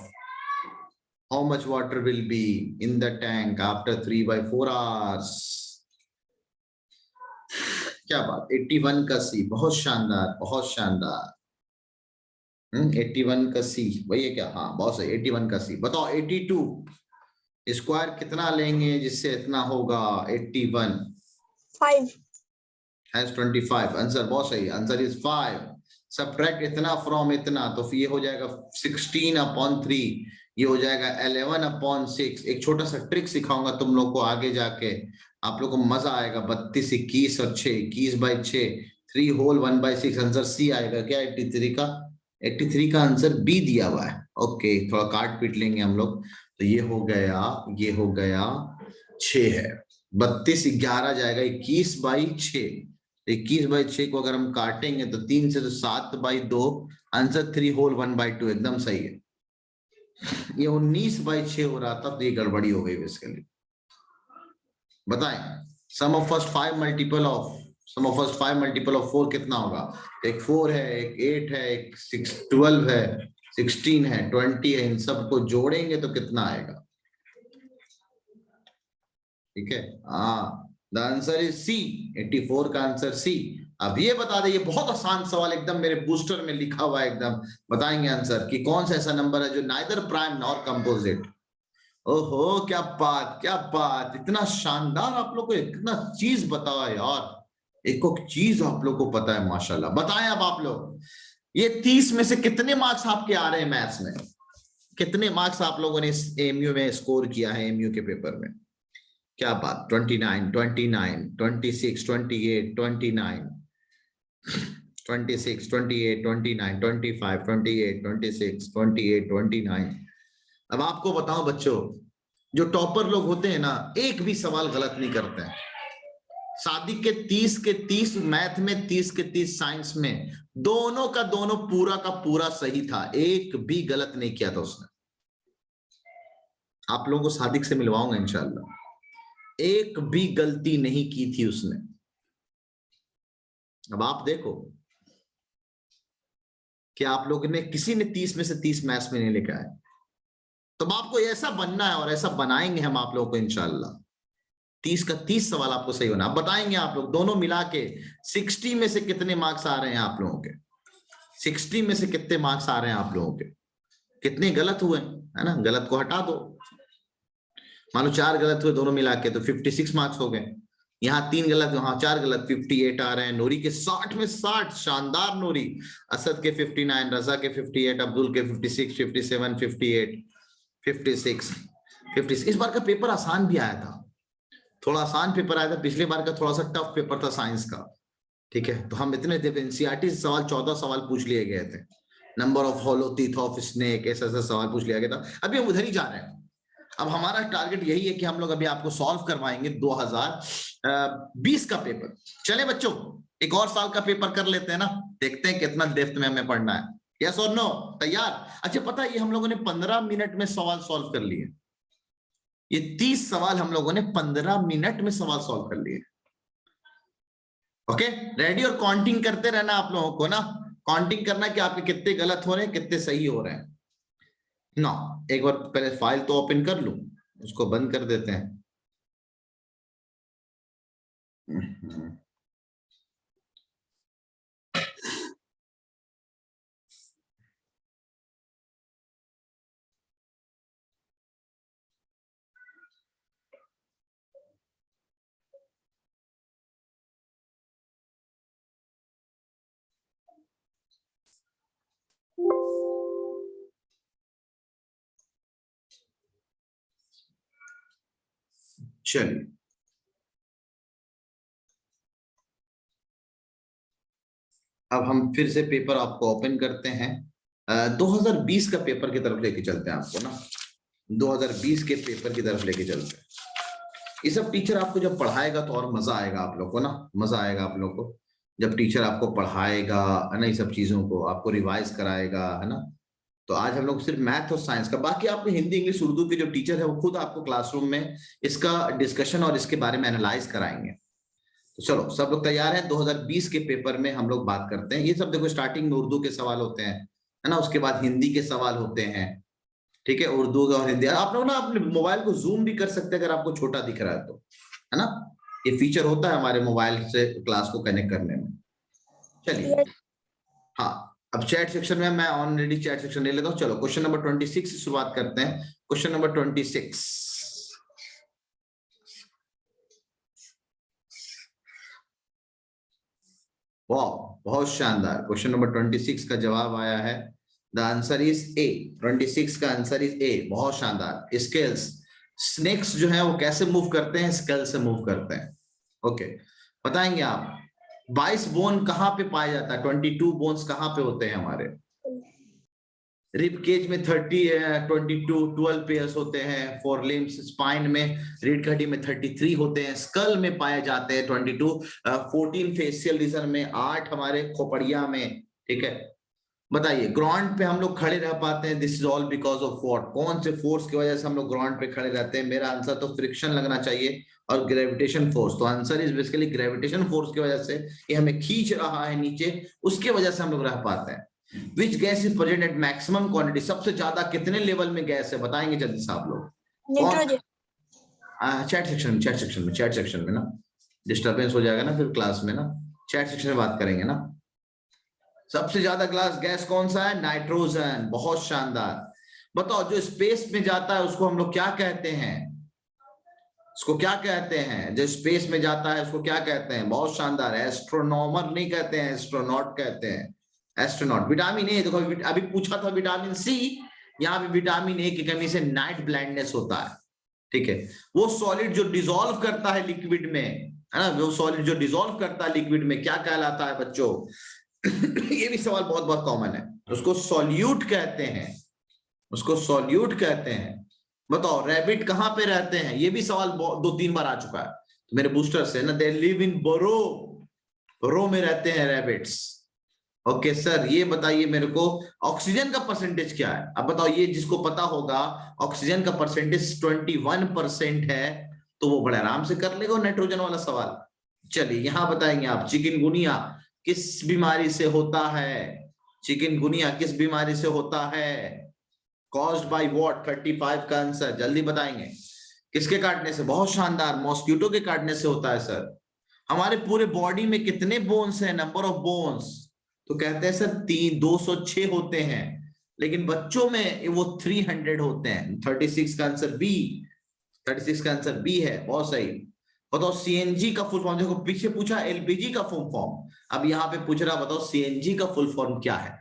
how much water will be in the tank after 3/4 hours? क्या बात, 81 का सी, बहुत शानदार, बहुत शानदार। 81 का सी वही है क्या? हाँ बहुत सही, 81 का सी। बताओ 82 स्क्वायर कितना लेंगे जिससे इतना होगा? 81 5 has 25। आंसर बहुत सही, आंसर इज 5। सबट्रैक्ट इतना फ्रॉम इतना, तो फिर ये हो जाएगा 16/3, ये हो जाएगा 11/6। एक छोटा सा ट्रिक सिखाऊंगा तुम लोग को आगे जाके, आप लोग को मजा आएगा। 32, 21 और 6, 21/6, 3 होल 1/6। आंसर सी आएगा क्या 83 का? 83 का आंसर बी दिया हुआ है। ओके, थोड़ा काट पीट लेंगे हम लोग। तो ये हो गया, ये हो गया 6 है। 32 11 जाएगा 21/6। 21/6 को अगर हम काटेंगे तो 3 से तो 7/2, आंसर 3 होल 1/2, एकदम सही है। ये 19/6 हो रहा था, तो ये गड़बड़ी हो गई बेसिकली। बताएं sum of first 5 multiple of, sum of first 5 multiple of 4 कितना होगा? एक 4 है, एक 8 है, एक 12 है, 16 है, 20 है। इन सबको जोड़ेंगे तो कितना आएगा? ठीक है, हाँ, द आंसर इज सी। 84 का आंसर सी। अब ये बता दे, ये बहुत आसान सवाल एकदम मेरे बूस्टर में लिखा हुआ है एकदम। बताएंगे आंसर कि कौन सा ऐसा नंबर है जो नाइदर प्राइम नॉर कंपोजिट? ओहो, क्या बात, क्या बात, इतना शानदार आप लोग को इतना चीज बताया यार। एक चीज आप लोग को पता है, माशाल्लाह। बताएं अब आप लोग, ये 30 में से कितने मार्क्स आपके आ रहे हैं मैथ्स में? कितने मार्क्स आप लोगों ने इस एमयू में स्कोर किया है, एमयू के पेपर में? क्या बात, 29, 29, 26, 28, 29, 26, 28, 29, 25, 28, 26, 28, 29। अब आपको बताऊं बच्चों, जो टॉपर लोग होते हैं ना, एक भी सवाल गलत नहीं करते हैं। सादिक के 30 के 30 मैथ में, 30 के 30 साइंस में, दोनों का दोनों पूरा का पूरा सही था, एक भी गलत नहीं किया था उसने। आप लोगों को सादिक से मिलवाऊंगा इंशाल्लाह, एक भी गलती नहीं की थी उसने। अब आप देखो कि आप लोगों ने, किसी ने 30 में से 30 मैथ्स में नहीं लेकर आए, तो आपको ऐसा बनना है और ऐसा बनाएंगे हम आप लोगों को इंशाल्लाह। 30 का 30 सवाल आपको सही होना। अब बताएंगे आप लोग दोनों मिला के 60 में से कितने मार्क्स आ रहे हैं आप लोगों के? 60 में से कितने मार्क्स आ रहे हैं आप लोगों के? कितने गलत हुए, है ना? गलत को हटा दो, मान लो 4 गलत हुए दोनों मिला के, तो 56 मार्क्स हो गए। यहाँ 3 गलत, वहां 4 गलत, 58 आ रहे हैं। नूरी के 60 में 60, शानदार नूरी। असद के 59, रजा के 58, अब्दुल के 56, 57, 58, 56, 56। इस बार का पेपर आसान भी आया था, थोड़ा आसान पेपर आया था। पिछले बार का थोड़ा सा टफ पेपर था साइंस का, ठीक है? तो हम इतने एनसीईआरटी से सवाल 14 सवाल पूछ लिए गए थे। Number of hollow teeth of snake, ऐसा सवाल पूछ लिया गया था। अभी हम उधर ही जा रहे हैं। अब हमारा टारगेट यही है कि हम लोग अभी आपको सॉल्व करवाएंगे 2020 का पेपर। चले बच्चों, एक और साल का पेपर कर लेते हैं ना, देखते हैं कितना डेप्थ में हमें पढ़ना है। यस और नो? तैयार? अच्छा, पता है ये हम लोगों ने 15 मिनट में सवाल सॉल्व कर लिए। ये 30 सवाल हम लोगों ने 15 मिनट में सवाल सॉल्व कर लिए। Okay, ready? और काउंटिंग करते रहना आप लोगों को ना, काउंटिंग करना कि आपके कितने गलत हो रहे हैं, कितने सही हो रहे हैं ना। एक बार पहले फाइल तो ओपन कर लूं, उसको बंद कर देते हैं। चलिए, अब हम फिर से पेपर आपको ओपन करते हैं। 2020 का पेपर की तरफ लेके चलते हैं आपको ना, 2020 के पेपर की तरफ लेके चलते हैं। ये सब टीचर आपको जब पढ़ाएगा तो और मजा आएगा आप लोग को ना, मजा आएगा आप लोग को जब टीचर आपको पढ़ाएगा, है ना, ये सब चीजों को आपको रिवाइज कराएगा, है ना। तो आज हम लोग सिर्फ मैथ और साइंस का, बाकी आपको हिंदी, इंग्लिश, उर्दू के जो टीचर है वो खुद आपको क्लासरूम में इसका डिस्कशन और इसके बारे में एनालाइज कराएंगे। तो चलो, सब लोग तैयार हैं? 2020 के पेपर में हम लोग बात करते हैं। ये सब देखो, स्टार्टिंग में उर्दू के सवाल होते हैं, है ना, उसके बाद हिंदी के सवाल होते हैं, ठीक है, उर्दू और हिंदी। आप लोग ना अपने मोबाइल को जूम भी कर सकते हैं अगर आपको छोटा दिख रहा है तो, है ना, ये फीचर होता है हमारे मोबाइल से क्लास को कनेक्ट करने में। चलिए, हाँ, अब चैट सेक्शन में मैं ऑलरेडी चैट सेक्शन ले लेता हूँ। चलो, क्वेश्चन नंबर 26 से शुरुआत करते हैं। क्वेश्चन नंबर 26, वाह, बहुत शानदार। क्वेश्चन नंबर 26 का जवाब आया है, द आंसर इज ए। 26 का आंसर इज ए, बहुत शानदार। स्केल्स, स्नेक्स जो है वो कैसे मूव करते हैं? स्केल से मूव करते हैं। ओके, बताएंगे आप 22 बोन कहाँ पे पाया जाता है? 22 बोन्स कहाँ पे होते हैं हमारे? रिब केज में 30 है, 22, 12 पेयर्स होते हैं। फोर लिम्स, स्पाइन में, रीढ़ की हड्डी में 33 होते हैं। स्कल में पाए जाते हैं 22, 14 फेशियल रीजन में, 8 हमारे खोपड़िया में, ठीक है। बताइए, ग्राउंड पे हम लोग खड़े रह पाते हैं, this is all because of what? कौन से फोर्स की वजह से हम लोग ग्राउंड पे खड़े रहते हैं? मेरा आंसर तो फ्रिक्शन लगना चाहिए और ग्रेविटेशन फोर्स। तो answer is basically gravitation force की वजह से, ये हमें खींच रहा है नीचे, उसके वजह से हम लोग रह पाते हैं। Which gas is present at maximum quantity? सबसे ज्यादा कितने लेवल में गैस है? बताएंगे जल्दी से आप लोग। नाइट्रोजन। चैट सेक्शन में ना डिस्टरबेंस हो जाएगा ना फिर क्लास में ना, चैट सेक्शन में बात करेंगे ना। सबसे ज्यादा गैस कौन सा है? नाइट्रोजन। बहुत शानदार। बताओ, जो स्पेस में जाता है उसको हम लोग क्या कहते हैं? उसको क्या कहते हैं? जो स्पेस में जाता है उसको क्या कहते हैं? बहुत शानदार। एस्ट्रोनॉमर नहीं कहते हैं, एस्ट्रोनॉट कहते हैं, एस्ट्रोनॉट। विटामिन ए, देखो अभी पूछा था विटामिन सी, यहाँ पे विटामिन ए की कमी से नाइट ब्लाइंडनेस होता है, ठीक है। वो सॉलिड जो डिसॉल्व करता है लिक्विड में, है ना, वो सॉलिड जो डिसॉल्व करता है लिक्विड में क्या कहलाता है बच्चों? ये भी सवाल बहुत बहुत कॉमन है। उसको सॉल्यूट कहते हैं, उसको सॉल्यूट कहते हैं। बताओ, रैबिट कहाँ पे रहते हैं? ये भी सवाल 2-3 बार आ चुका है तो मेरे बूस्टर से ना। दे लिव इन रो में रहते हैं रैबिट्स। ओके सर, ये बताइए मेरे को ऑक्सीजन का परसेंटेज क्या है? अब बताओ, ये जिसको पता होगा ऑक्सीजन का परसेंटेज 21% है तो वो बड़े आराम से कर लेगा नाइट्रोजन वाला सवाल। चलिए, यहां बताएंगे आप, चिकनगुनिया किस बीमारी से होता है? चिकनगुनिया किस बीमारी से होता है? Caused by what? 35 का आंसर जल्दी बताएंगे। किसके काटने से? बहुत शानदार, मॉस्किटो के काटने से होता है सर। हमारे पूरे बॉडी में कितने बोन्स हैं? नंबर ऑफ बोन्स तो कहते हैं सर 206 होते हैं, लेकिन बच्चों में वो 300 होते हैं। 36 का आंसर बी, 36 का आंसर बी है, बहुत सही। बताओ, सीएनजी का फुल फॉर्म, देखो पीछे पूछा एलपीजी का फुल फॉर्म, अब यहाँ पे पूछ रहा, बताओ सीएनजी का फुल फॉर्म क्या है?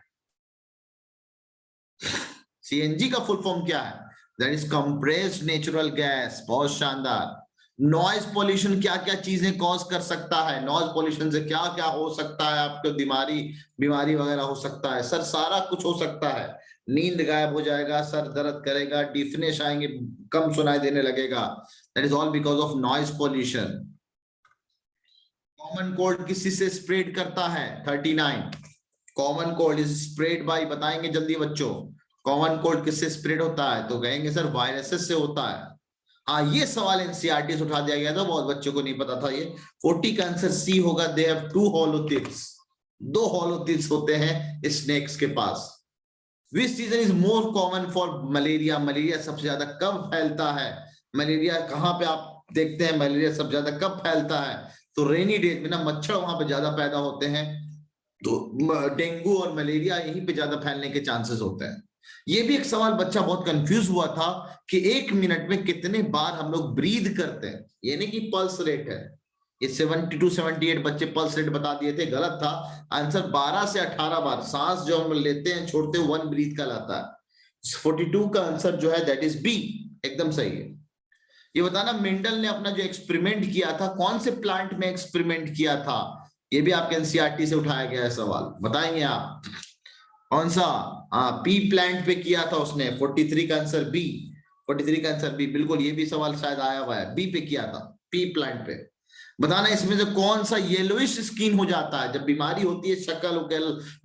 सीएनजी का फुल फॉर्म क्या है? That is compressed natural gas. बहुत शानदार। नॉइज पोल्यूशन क्या क्या चीजें कॉज कर सकता है? नॉइज पोल्यूशन से क्या क्या हो सकता है? आपको बीमारी वगैरह हो सकता है सर, सारा कुछ हो सकता है। नींद गायब हो जाएगा, सर दर्द करेगा, डिफनेस आएंगे, कम सुनाई देने लगेगा। That is all because of noise pollution. Common cold किसी से स्प्रेड करता है? 39। Common cold is spread by, बताएंगे जल्दी बच्चों, कॉमन कोल्ड किससे स्प्रेड होता है? तो कहेंगे सर वायरसेस से होता है। हाँ, ये सवाल एनसीईआरटी से उठा दिया गया था, बहुत बच्चों को नहीं पता था ये। 40 का आंसर सी होगा, they have 2 hollow teeth, 2 hollow teeth होते हैं स्नेक्स के पास। Which season is more common for malaria, malaria सबसे ज्यादा कब फैलता है? मलेरिया कहाँ पे आप देखते हैं मलेरिया सबसे ज्यादा कब फैलता है? तो रेनी डेज में ना, मच्छर वहां पे ज्यादा पैदा होते हैं, तो डेंगू और मलेरिया यहीं पे ज्यादा फैलने के चांसेस होते हैं। ये भी एक सवाल बच्चा बहुत कंफ्यूज हुआ था कि 1 मिनट में कितने बार हम लोग ब्रीद करते हैं, ये नहीं कि पल्स रेट है। ये 72 78 बच्चे पल्स रेट बता दिए थे, गलत था। आंसर 12 से 18 बार सांस जो हम लेते हैं छोड़ते हैं 1 ब्रीथ का लाता है। 42 का आंसर जो है दैट इज बी, एकदम सही है। ये बताना मेंडल ने अपना जो एक्सपेरिमेंट किया था कौन से प्लांट में एक्सपेरिमेंट किया था? ये भी आपके एनसीईआरटी से उठाया गया है सवाल, बताएंगे आप कौन सा? पी प्लांट पे किया था उसने। 43 का आंसर बी, 43 का आंसर बी, बिल्कुल ये भी सवाल शायद आया हुआ है, बी पे किया था, पी प्लांट पे। बताना इसमें से कौन सा येलोइश स्किन हो जाता है जब बीमारी होती है, शक्ल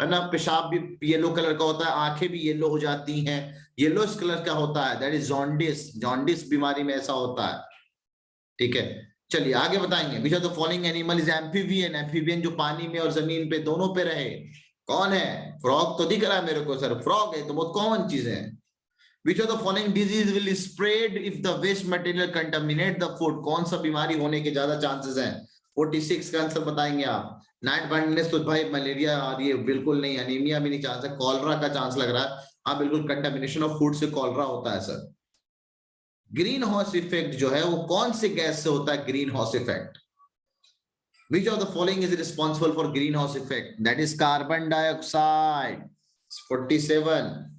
है ना, पेशाब भी येलो कलर का होता है, आंखें भी येलो हो जाती हैं, येलोइश कलर का होता है, दैट इज जॉन्डिस। जॉन्डिस बीमारी में ऐसा होता है, ठीक है। चलिए आगे बताएंगे। Which of the following animal is amphibian, amphibian जो पानी में और जमीन पे दोनों पे रहे, कौन है? फ्रॉग तो दिख रहा है मेरे को सर, फ्रॉग है तो बहुत कॉमन चीज है। Which of the following disease will spread if the waste material contaminate the food, कौन सा बीमारी होने के ज्यादा चांसेस हैं? 46 का आंसर बताएंगे आप। नाइट ब्लाइंडनेस तो भाई मलेरिया और ये बिल्कुल नहीं, अनीमिया भी नहीं चांस है, कॉलरा का चांस लग रहा है। हाँ बिल्कुल, कंटामिनेशन ऑफ फूड से कॉलरा होता है सर। ग्रीन हाउस इफेक्ट जो है वो कौन से गैस से होता है? Green house effect. Which of the following is responsible for greenhouse effect? That is carbon dioxide. 47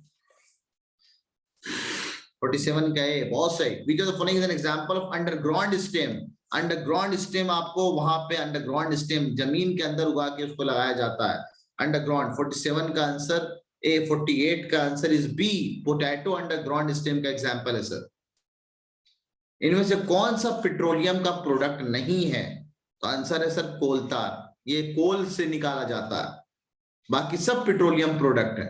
का है, बहुत सही। Which of the following is an example of underground stem? Underground stem आपको वहां पे underground stem जमीन के अंदर उगा के उसको लगाया जाता है, underground। 47 का आंसर A, 48 का answer is B, potato underground stem का एग्जाम्पल है सर। इनमें से कौन सा पेट्रोलियम का प्रोडक्ट नहीं है? तो आंसर है सर कोलतार, ये कोल से निकाला जाता है, बाकी सब पेट्रोलियम प्रोडक्ट है।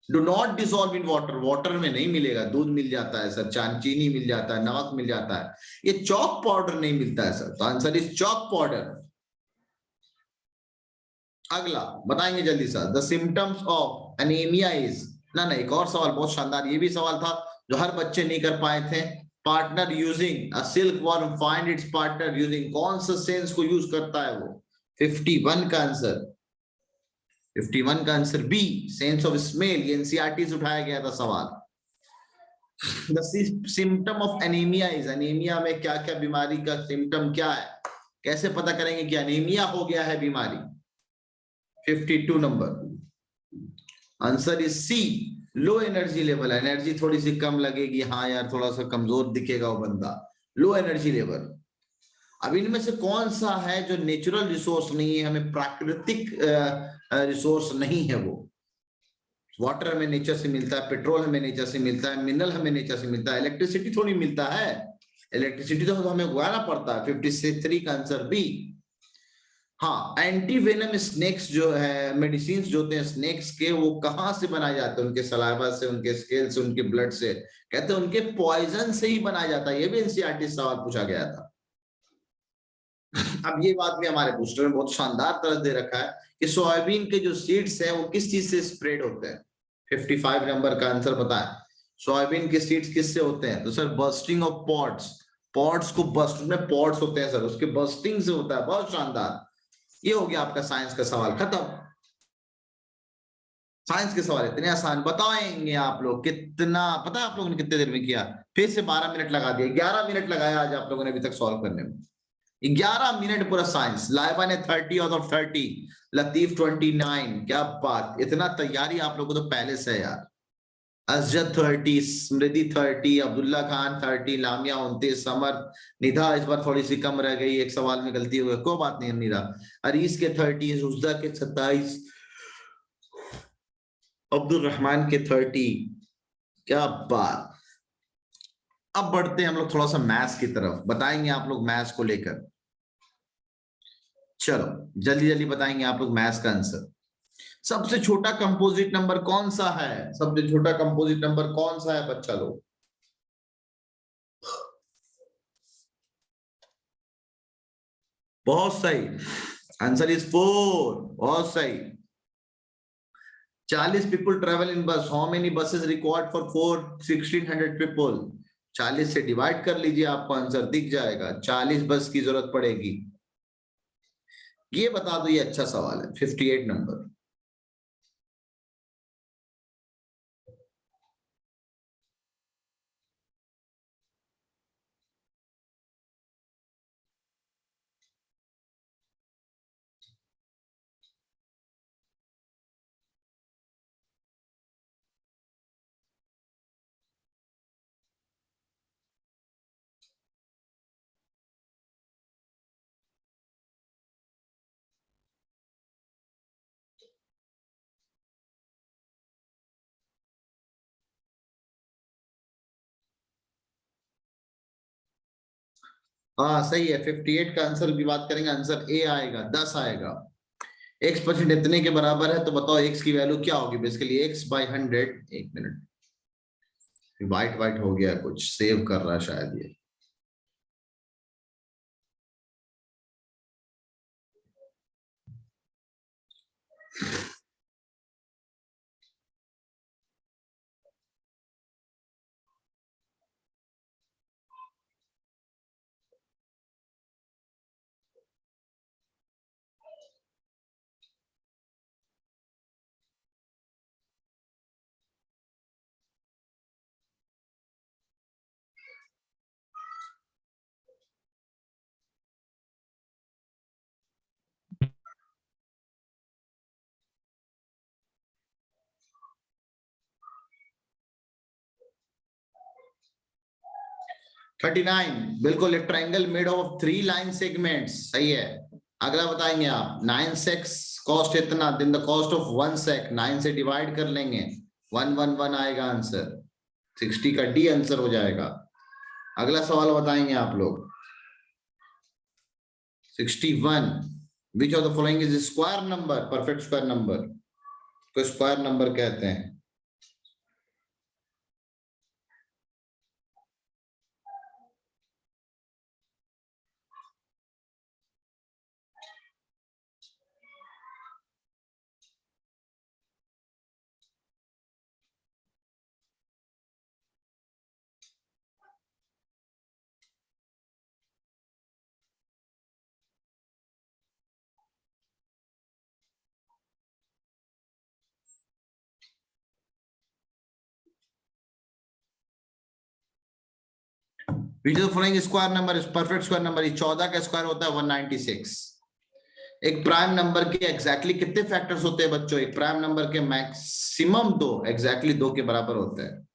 Do not dissolve in water, water में नहीं मिलेगा, दूध मिल जाता है सर, चीनी मिल जाता है, नमक मिल जाता है, ये चॉक पाउडर नहीं मिलता है सर, तो आंसर इज चॉक पाउडर। अगला बताएंगे जल्दी sir, the symptoms of anaemia is, ना एक और सवाल बहुत शानदार, ये भी सवाल था जो हर बच्चे नहीं कर पाए थे। Partner using a silk worm find its partner using, कौन सा सेंस को यूज करता है वो? 51 का आंसर, 51 का answer B, sense of smell. ये एनसीईआरटी से उठाया गया था सवाल। The symptom of anaemia is, anaemia में क्या क्या बीमारी का सिम्टम क्या है, कैसे पता करेंगे कि एनीमिया हो गया है बीमारी? 52 number, answer is C, low energy level, energy थोड़ी सी कम लगेगी, हाँ यार थोड़ा सा कमजोर दिखेगा वो बंदा, लो एनर्जी लेवल। अब इनमें से कौन सा है जो नेचुरल रिसोर्स नहीं है, हमें प्राकृतिक रिसोर्स नहीं है? वो वाटर हमें नेचर से मिलता है, पेट्रोल हमें नेचर से मिलता है, मिनरल हमें नेचर से मिलता है, इलेक्ट्रिसिटी थोड़ी मिलता है, इलेक्ट्रिसिटी तो हमें उगाना पड़ता है। 53 का आंसर बी। हाँ, एंटीवेनम स्नेक्स जो है, मेडिसिन जो होते हैं स्नेक्स के, वो कहाँ से बनाए जाते हैं? उनके सलाइवा से, उनके स्केल से, उनके ब्लड से, कहते हैं उनके पॉइजन से ही बनाया जाता है। ये भी एनसीईआरटी सवाल पूछा गया था। अब ये बात भी हमारे बूस्टर में बहुत शानदार तरह दे रखा है कि सोयाबीन के जो सीड्स हैं वो किस चीज से स्प्रेड होते हैं? 55 नंबर का आंसर बताएं, सोयाबीन के सीड्स किससे होते हैं? तो sir bursting of pods, pods को बर्स्ट में पॉड्स होते हैं सर, उसके बर्स्टिंग से होता है। बहुत शानदार, ये हो गया आपका साइंस का सवाल खत्म। साइंस के सवाल इतने आसान, बताएंगे आप लोग कितना, पता है आप लोगों ने कितने देर में किया? फिर से 12 मिनट लगा दिए, 11 मिनट लगाया आज आप लोगों ने अभी तक सॉल्व करने में, 11 मिनट पूरा साइंस। लाइबा ने 30 आउट ऑफ 30, लतीफ 29, क्या बात, इतना तैयारी आप लोगों को तो पहले से है यार। असजद 30, स्मृति 30, अब्दुल्ला खान 30, लामिया 29, समर, निधा इस बार थोड़ी सी कम रह गई, एक सवाल में गलती हो गई, कोई बात नहीं निधा। अरीस के 30, हुज्जा के 27, अब्दुल रहमान के 30, क्या बात। अब बढ़ते हैं हम लोग थोड़ा सा मैथ्स की तरफ, बताएंगे आप लोग मैथ्स को लेकर। चलो जल्दी जल्दी बताएंगे आप लोग मैथ्स का आंसर। सबसे छोटा कंपोजिट नंबर कौन सा है? सबसे छोटा कंपोजिट नंबर कौन सा है बच्चा लोग? बहुत सही, आंसर इज 4। बहुत सही। 40 people travel in bus. How many buses required for 1600 people? 40 से डिवाइड कर लीजिए, आपको आंसर दिख जाएगा। 40 बस की जरूरत पड़ेगी। ये बता दो, ये अच्छा सवाल है। 58 नंबर। हाँ सही है, 58 का आंसर की बात करेंगे, आंसर ए आएगा, 10 आएगा। x% इतने के बराबर है, तो बताओ x की वैल्यू क्या होगी? Basically x by 100। एक मिनट, वाइट वाइट हो गया, कुछ सेव कर रहा है शायद ये। थर्टी नाइन, बिल्कुल। एक triangle made of 3 line segments, सही है। अगला बताएंगे आप। 9 सेक्स कॉस्ट इतना, देन द कॉस्ट ऑफ 1 सेक 9 से डिवाइड कर लेंगे, 111 आएगा आंसर। 60 का डी आंसर हो जाएगा। अगला सवाल बताएंगे आप लोग। 61, which of the following is square number? Perfect square number को स्क्वायर नंबर कहते हैं। Which of the following square number is perfect square number? 14 का स्क्वायर होता है 196। एक प्राइम नंबर के एग्जैक्टली कितने फैक्टर्स होते हैं बच्चों? एक प्राइम नंबर के मैक्सिमम 2, एग्जैक्टली 2 के बराबर होते हैं।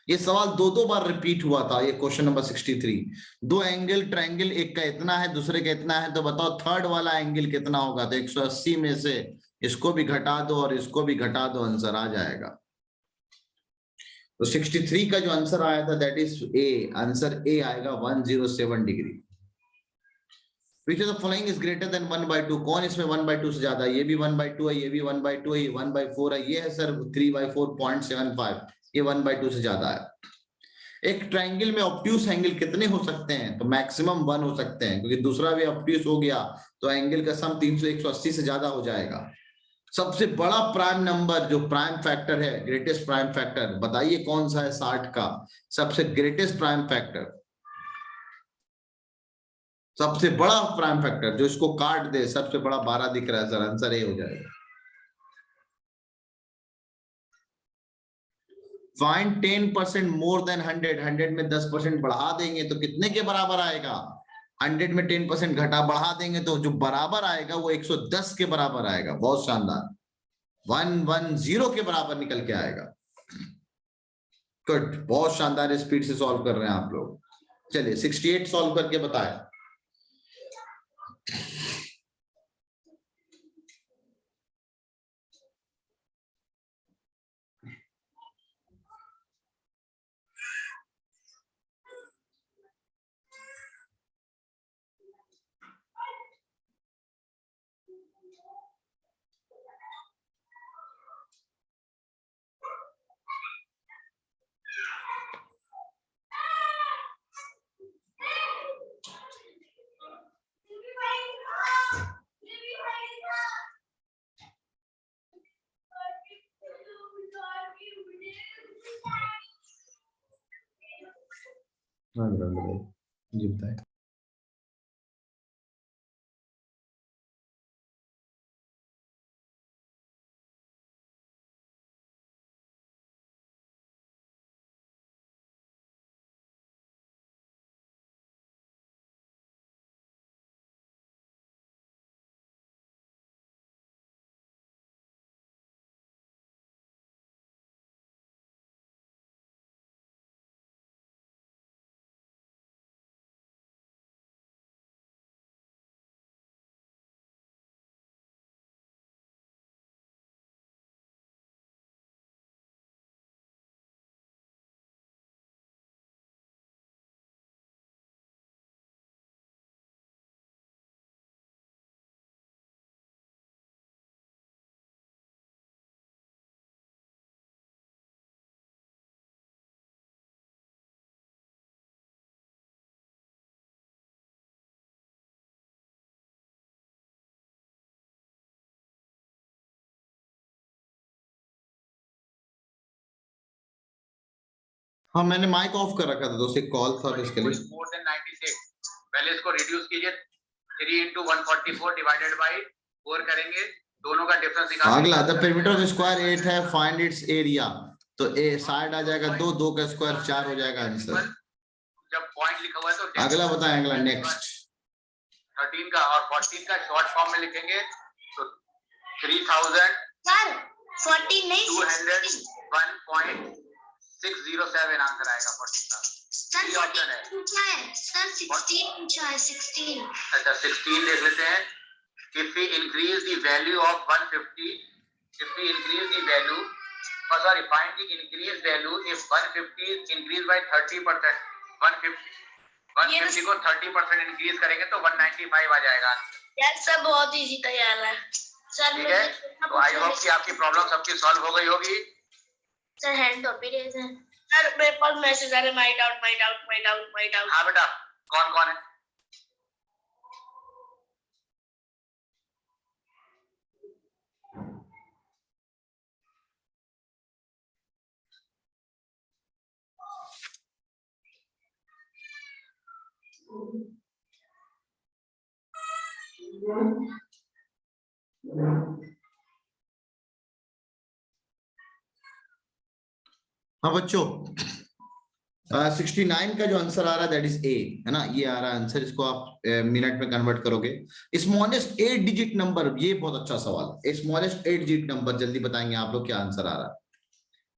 ये सवाल 2 बार रिपीट हुआ था, ये क्वेश्चन नंबर 63। 2 एंगल ट्रायंगल, एक का इतना है, दूसरे का इतना है, तो बताओ थर्ड वाला एंगल कितना होगा? तो 180 में से इसको भी घटा दो और इसको भी घटा दो, आंसर आ जाएगा। तो 63 का जो आंसर आया था that is a, answer A आएगा 107 degree. Which of the following is greater than 1/2? कौन इसमें 1/2 से ज्यादा? ये भी 1/2 है, ये भी 1/2 है, ये 1/4 है, ये है सर 3/4.75, ये 1/2 से ज्यादा है। एक ट्रायंगल में ऑब्ट्यूस एंगल कितने हो सकते हैं? तो मैक्सिमम 1 हो सकते हैं, क्योंकि दूसरा भी ऑब्ट्यूस हो गया तो एंगल का सम 180 से ज्यादा हो जाएगा। सबसे बड़ा प्राइम नंबर जो प्राइम फैक्टर है, ग्रेटेस्ट प्राइम फैक्टर, बताइए कौन सा है 60 का सबसे ग्रेटेस्ट प्राइम फैक्टर? सबसे बड़ा प्राइम फैक्टर जो इसको काट दे, सबसे बड़ा 12 दिख रहा है सर, आंसर ए हो जाएगा। Find 10% more than 100। 100 में 10% बढ़ा देंगे तो कितने के बराबर आएगा? 100 में 10% घटा बढ़ा देंगे तो जो बराबर आएगा वो 110 के बराबर आएगा। बहुत शानदार, 110 के बराबर निकल के आएगा। गुड, बहुत शानदार स्पीड से सॉल्व कर रहे हैं आप लोग। चलिए 68 सॉल्व करके बताएं। हाँ ग्राउंड भाई जी बताए। हाँ मैंने माइक ऑफ कर रखा था दोस्त, एक कॉल था इसके लिए। more than 96 पहले इसको रिड्यूस कीजिए 3 into 144 डिवाइडेड बाय 4 करेंगे, दोनों का डिफरेंस निकालेंगे। अगला द पेरीमीटर ऑफ स्क्वायर 8 है, फाइंड इट्स एरिया, तो ए साइड आ जाएगा 2, 2 का स्क्वायर 4 हो जाएगा आंसर। जब पॉइंट लिखा हुआ है तो अगला बताएं, अगला नेक्स्ट 13 का और 14 का शॉर्ट फॉर्म में लिखेंगे तो 3000 सर 14 नहीं 201.607 आंसर आएगा 14 का। सर ये ऑप्शन है पूछा है सर 16 पूछा है 16। अच्छा 16 देख लेते हैं। If we increase the value of 150, if we increase the value, oh sorry, find the increased value if 150 is increased by 30%, 150 को 30% इंक्रीज करेंगे तो 195 आ जाएगा। यार सब बहुत इजी था यार सर। ठीक है, तो आई होप कि आपकी प्रॉब्लम सबकी सॉल्व हो गई होगी। सर हैंड तो भी रेज है सर, मेरे पास मैसेज आ रहा है my doubt my doubt my doubt my doubt. हाँ बेटा, कौन कौन है? हाँ बच्चों 69 का जो आंसर आ रहा है दैट इज ए, है ना, ये आ रहा है आंसर। इसको आप मिनट में कन्वर्ट करोगे। स्मॉलेस्ट 8 डिजिट नंबर, ये बहुत अच्छा सवाल है। स्मॉलेस्ट 8 डिजिट नंबर जल्दी बताएंगे आप लोग क्या आंसर आ रहा है।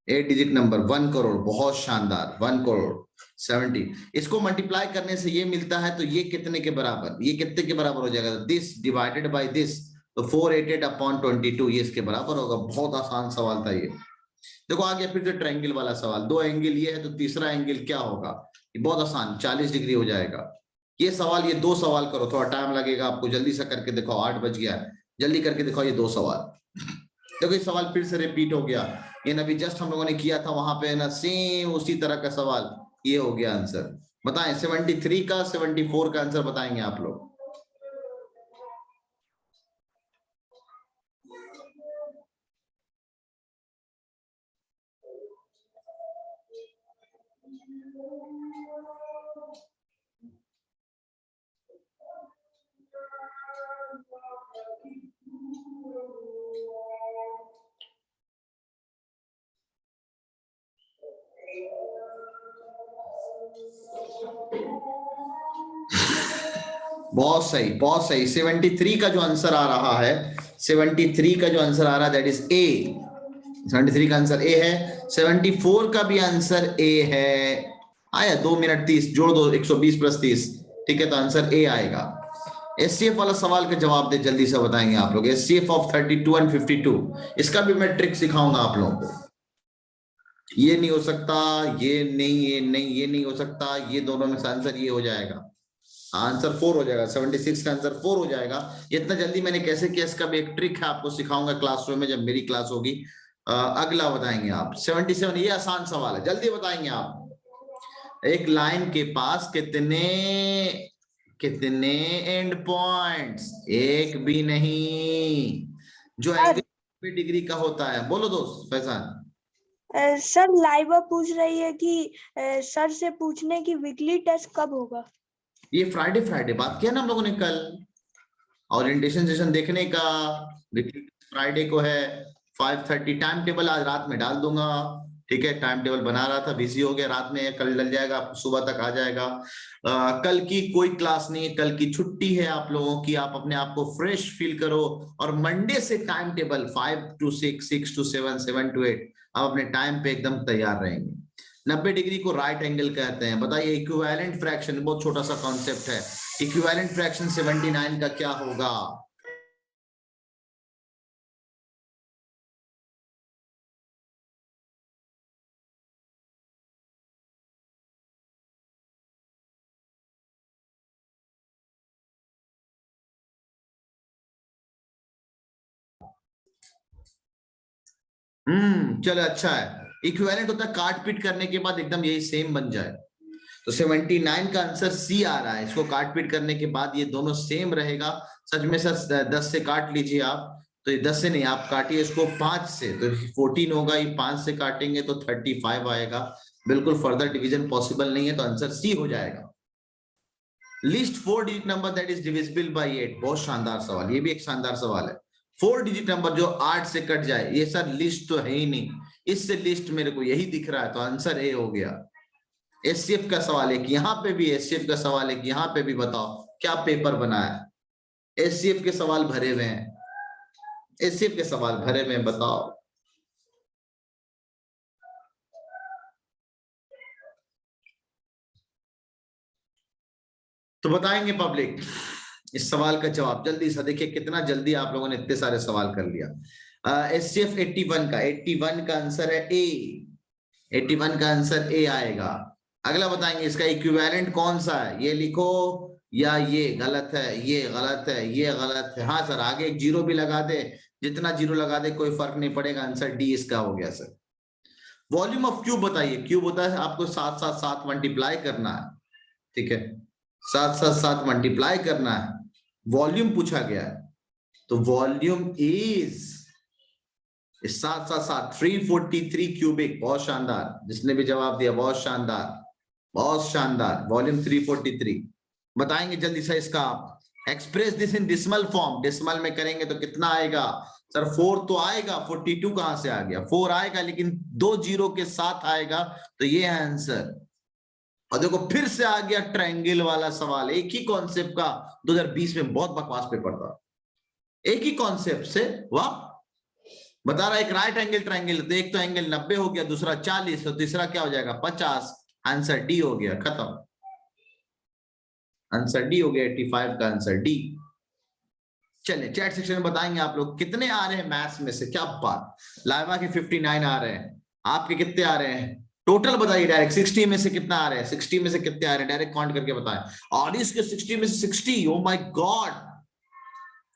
8 डिजिट नंबर 1 करोड़, बहुत शानदार, 1 करोड़ 70। इसको मल्टीप्लाई करने से ये मिलता है, तो ये कितने के बराबर, ये कितने के बराबर हो जाएगा? दिस डिवाइडेड बाय दिस, तो 488/22 ये इसके बराबर होगा। बहुत आसान सवाल था ये। देखो आगे फिर से ट्रायंगल वाला सवाल, 2 एंगल ये है तो तीसरा एंगल क्या होगा? ये बहुत आसान, 40 डिग्री हो जाएगा। ये सवाल, ये 2 सवाल करो, थोड़ा टाइम लगेगा आपको, जल्दी से करके देखो। 8 बज गया है, जल्दी करके देखो ये 2 सवाल। देखो ये सवाल फिर से रिपीट हो गया, ये अभी जस्ट हम लोगों ने किया था वहां पे ना, सेम उसी तरह का सवाल, ये हो गया आंसर। बताएं 73 का 74 का आंसर बताएंगे आप लोग। बहुत सही, बहुत सही। 73 का जो आंसर आ रहा है, 73 का जो आंसर आ रहा है दैट इज ए। 73 का आंसर ए है। 74 का भी आंसर ए है। आया 2 मिनट 30 जोड़ दो, 120 + 30, ठीक है, तो आंसर ए आएगा। एचसीएफ वाला सवाल का जवाब दे, जल्दी से बताएंगे आप लोग। एचसीएफ ऑफ 32 and 52, इसका भी मैं ट्रिक सिखाऊंगा आप लोगों को। ये नहीं हो सकता, ये नहीं, ये नहीं, ये नहीं हो सकता, ये दोनों में से आंसर ये हो जाएगा। आंसर 4 हो जाएगा। 76 का आंसर 4 हो जाएगा। इतना जल्दी मैंने कैसे किया, इसका भी एक ट्रिक है, आपको सिखाऊंगा क्लासरूम में जब मेरी क्लास होगी। अगला बताएंगे आप 77, ये आसान सवाल है, जल्दी बताएंगे आप। एक लाइन के पास कितने एंड पॉइंट्स? एक भी नहीं। जो एंगल 90 डिग्री का होता है, बोलो दोस्त फैजान। सर लाइवा पूछ रही है कि सर से पूछने की वीकली टेस्ट कब होगा। ये फ्राइडे बात किया ना हम लोगों ने कल, ओरिएंटेशन सेशन देखने का फ्राइडे को है 5:30। टाइम टेबल आज रात में डाल दूंगा, ठीक है। टाइम टेबल बना रहा था, बिजी हो गया रात में, कल डल जाएगा, सुबह तक आ जाएगा। कल की कोई क्लास नहीं, कल की छुट्टी है आप लोगों की। आप अपने आप को फ्रेश फील करो और मंडे से time table 5 to 6, 6 to 7, 7 to 8 आप अपने टाइम पे एकदम तैयार रहेंगे। 90 डिग्री को राइट एंगल कहते हैं। बताइए इक्विवेलेंट फ्रैक्शन, बहुत छोटा सा कॉन्सेप्ट है। इक्विवेलेंट फ्रैक्शन 79 का क्या होगा? चलो अच्छा है। इक्विवेलेंट होता है काट पीट करने के बाद एकदम यही सेम बन जाए। तो 79 का आंसर सी आ रहा है। इसको काट पीट करने के बाद ये दोनों सेम रहेगा। सच में सर 10 से काट लीजिए आप, तो ये 10 से नहीं, आप काटिए इसको 5 से, तो 14 होगा। ये 5 से काटेंगे तो 35 आएगा। बिल्कुल फर्दर डिवीजन पॉसिबल नहीं है, तो आंसर सी हो जाएगा। List 4 digit number that is divisible by 8। बहुत शानदार सवाल, ये भी एक शानदार सवाल है। 4 डिजिट नंबर जो 8 से कट जाए। ये सर लिस्ट तो है ही नहीं, इससे लिस्ट मेरे को यही दिख रहा है, तो आंसर ए हो गया। एससीएफ का सवाल है कि यहाँ पे भी, एससीएफ का सवाल है कि यहाँ पे भी। बताओ क्या पेपर बना है? एससीएफ के सवाल भरे हुए हैं, एससीएफ के सवाल भरे हुए हैं, बताओ। तो बताएंगे पब्लिक इस सवाल का जवाब जल्दी से। देखिए कितना जल्दी आप लोगों ने इतने सारे सवाल कर लिया। एससीएफ 81 का आंसर है ए। 81 का आंसर ए आएगा। अगला बताएंगे इसका इक्विवेलेंट कौन सा है, ये लिखो, या ये गलत है, ये गलत है, ये गलत है। हाँ सर, आगे एक जीरो भी लगा दे, जितना जीरो लगा दे कोई फर्क नहीं पड़ेगा। आंसर डी इसका हो गया सर। वॉल्यूम ऑफ क्यूब बताइए। क्यूब होता है आपको 7 मल्टीप्लाई करना है, ठीक है, 7 मल्टीप्लाई करना है। वॉल्यूम पूछा गया है, तो वॉल्यूम इज 7 343 क्यूबिक। बहुत शानदार, जिसने भी जवाब दिया बहुत शानदार, बहुत शानदार। वॉल्यूम 343। बताएंगे जल्दी से इसका आप। Express this in decimal form. Decimal में करेंगे तो कितना आएगा सर? 4 तो आएगा, 42 कहां से आ गया? 4 आएगा, लेकिन 2 जीरो के साथ आएगा, तो ये है आंसर। और देखो फिर से आ गया ट्रायंगल वाला सवाल। एक ही कॉन्सेप्ट का 2020 में बहुत बकवास पेपर था, एक ही कॉन्सेप्ट से। वाह, बता रहा है एक राइट एंगल ट्रायंगल, तो एक तो एंगल 90 हो गया, दूसरा 40, तो तीसरा क्या हो जाएगा? 50। आंसर डी हो गया, खत्म। आंसर डी हो गया, 85 का आंसर डी। चलिए चैट सेक्शन में बताएंगे आप लोग कितने आ रहे हैं मैथ्स में से। क्या बात, लाइवा के 59 आ रहे हैं, आपके कितने आ रहे हैं? टोटल बताइए डायरेक्ट। 60 में से कितना आ रहा है? 60 में से कितने आ रहे हैं डायरेक्ट काउंट करके बताएं। और इसके 60 में से 60, ओ माय गॉड।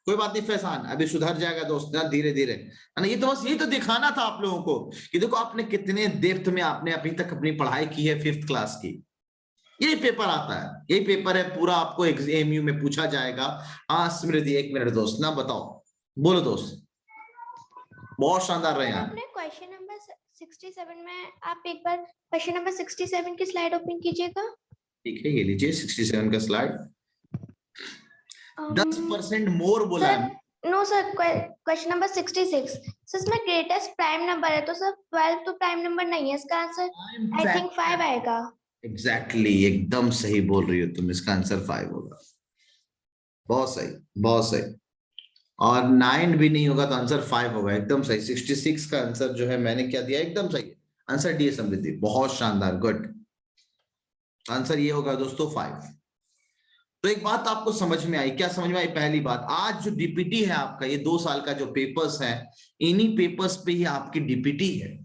कोई बात नहीं फैसान, अभी सुधर जाएगा दोस्त, धीरे धीरे, है ना। ये तो बस यही तो दिखाना था आप लोगों को कि देखो आपने कितने डेप्थ में आपने अभी तक अपनी पढ़ाई की है 5th क्लास की। यही पेपर आता है, यही पेपर है पूरा, आपको एमयू में पूछा जाएगा। हाँ स्मृति, 1 मिनट दोस्त, ना बताओ, बोलो दोस्त। बहुत शानदार रहे हैं। क्वेश्चन नंबर 67 में आप एक बार क्वेश्चन नंबर 67 की स्लाइड ओपन कीजिएगा। ठीक है, ये लीजिए 67 का स्लाइड। 10% मोर बोला है। No sir, question number 66 sir, इसमें ग्रेटेस्ट प्राइम नंबर है, तो सर 12 तो प्राइम नंबर नहीं है, इसका आंसर आई थिंक 5 आएगा। एग्जैक्टली, एकदम सही बोल रही हो तुम, इसका आंसर 5 होगा। बहुत सही, बहुत सही। और 9 भी नहीं होगा तो आंसर 5 होगा, एकदम सही। 66 का आंसर जो है मैंने क्या दिया, एकदम सही आंसर डी समृद्धि, बहुत शानदार, गुड। आंसर ये होगा दोस्तों 5। तो एक बात आपको समझ में आई, क्या समझ में आई? पहली बात, आज जो डीपीटी है आपका, ये 2 साल का जो पेपर्स है, इन्हीं पेपर्स पे ही आपकी डीपीटी है।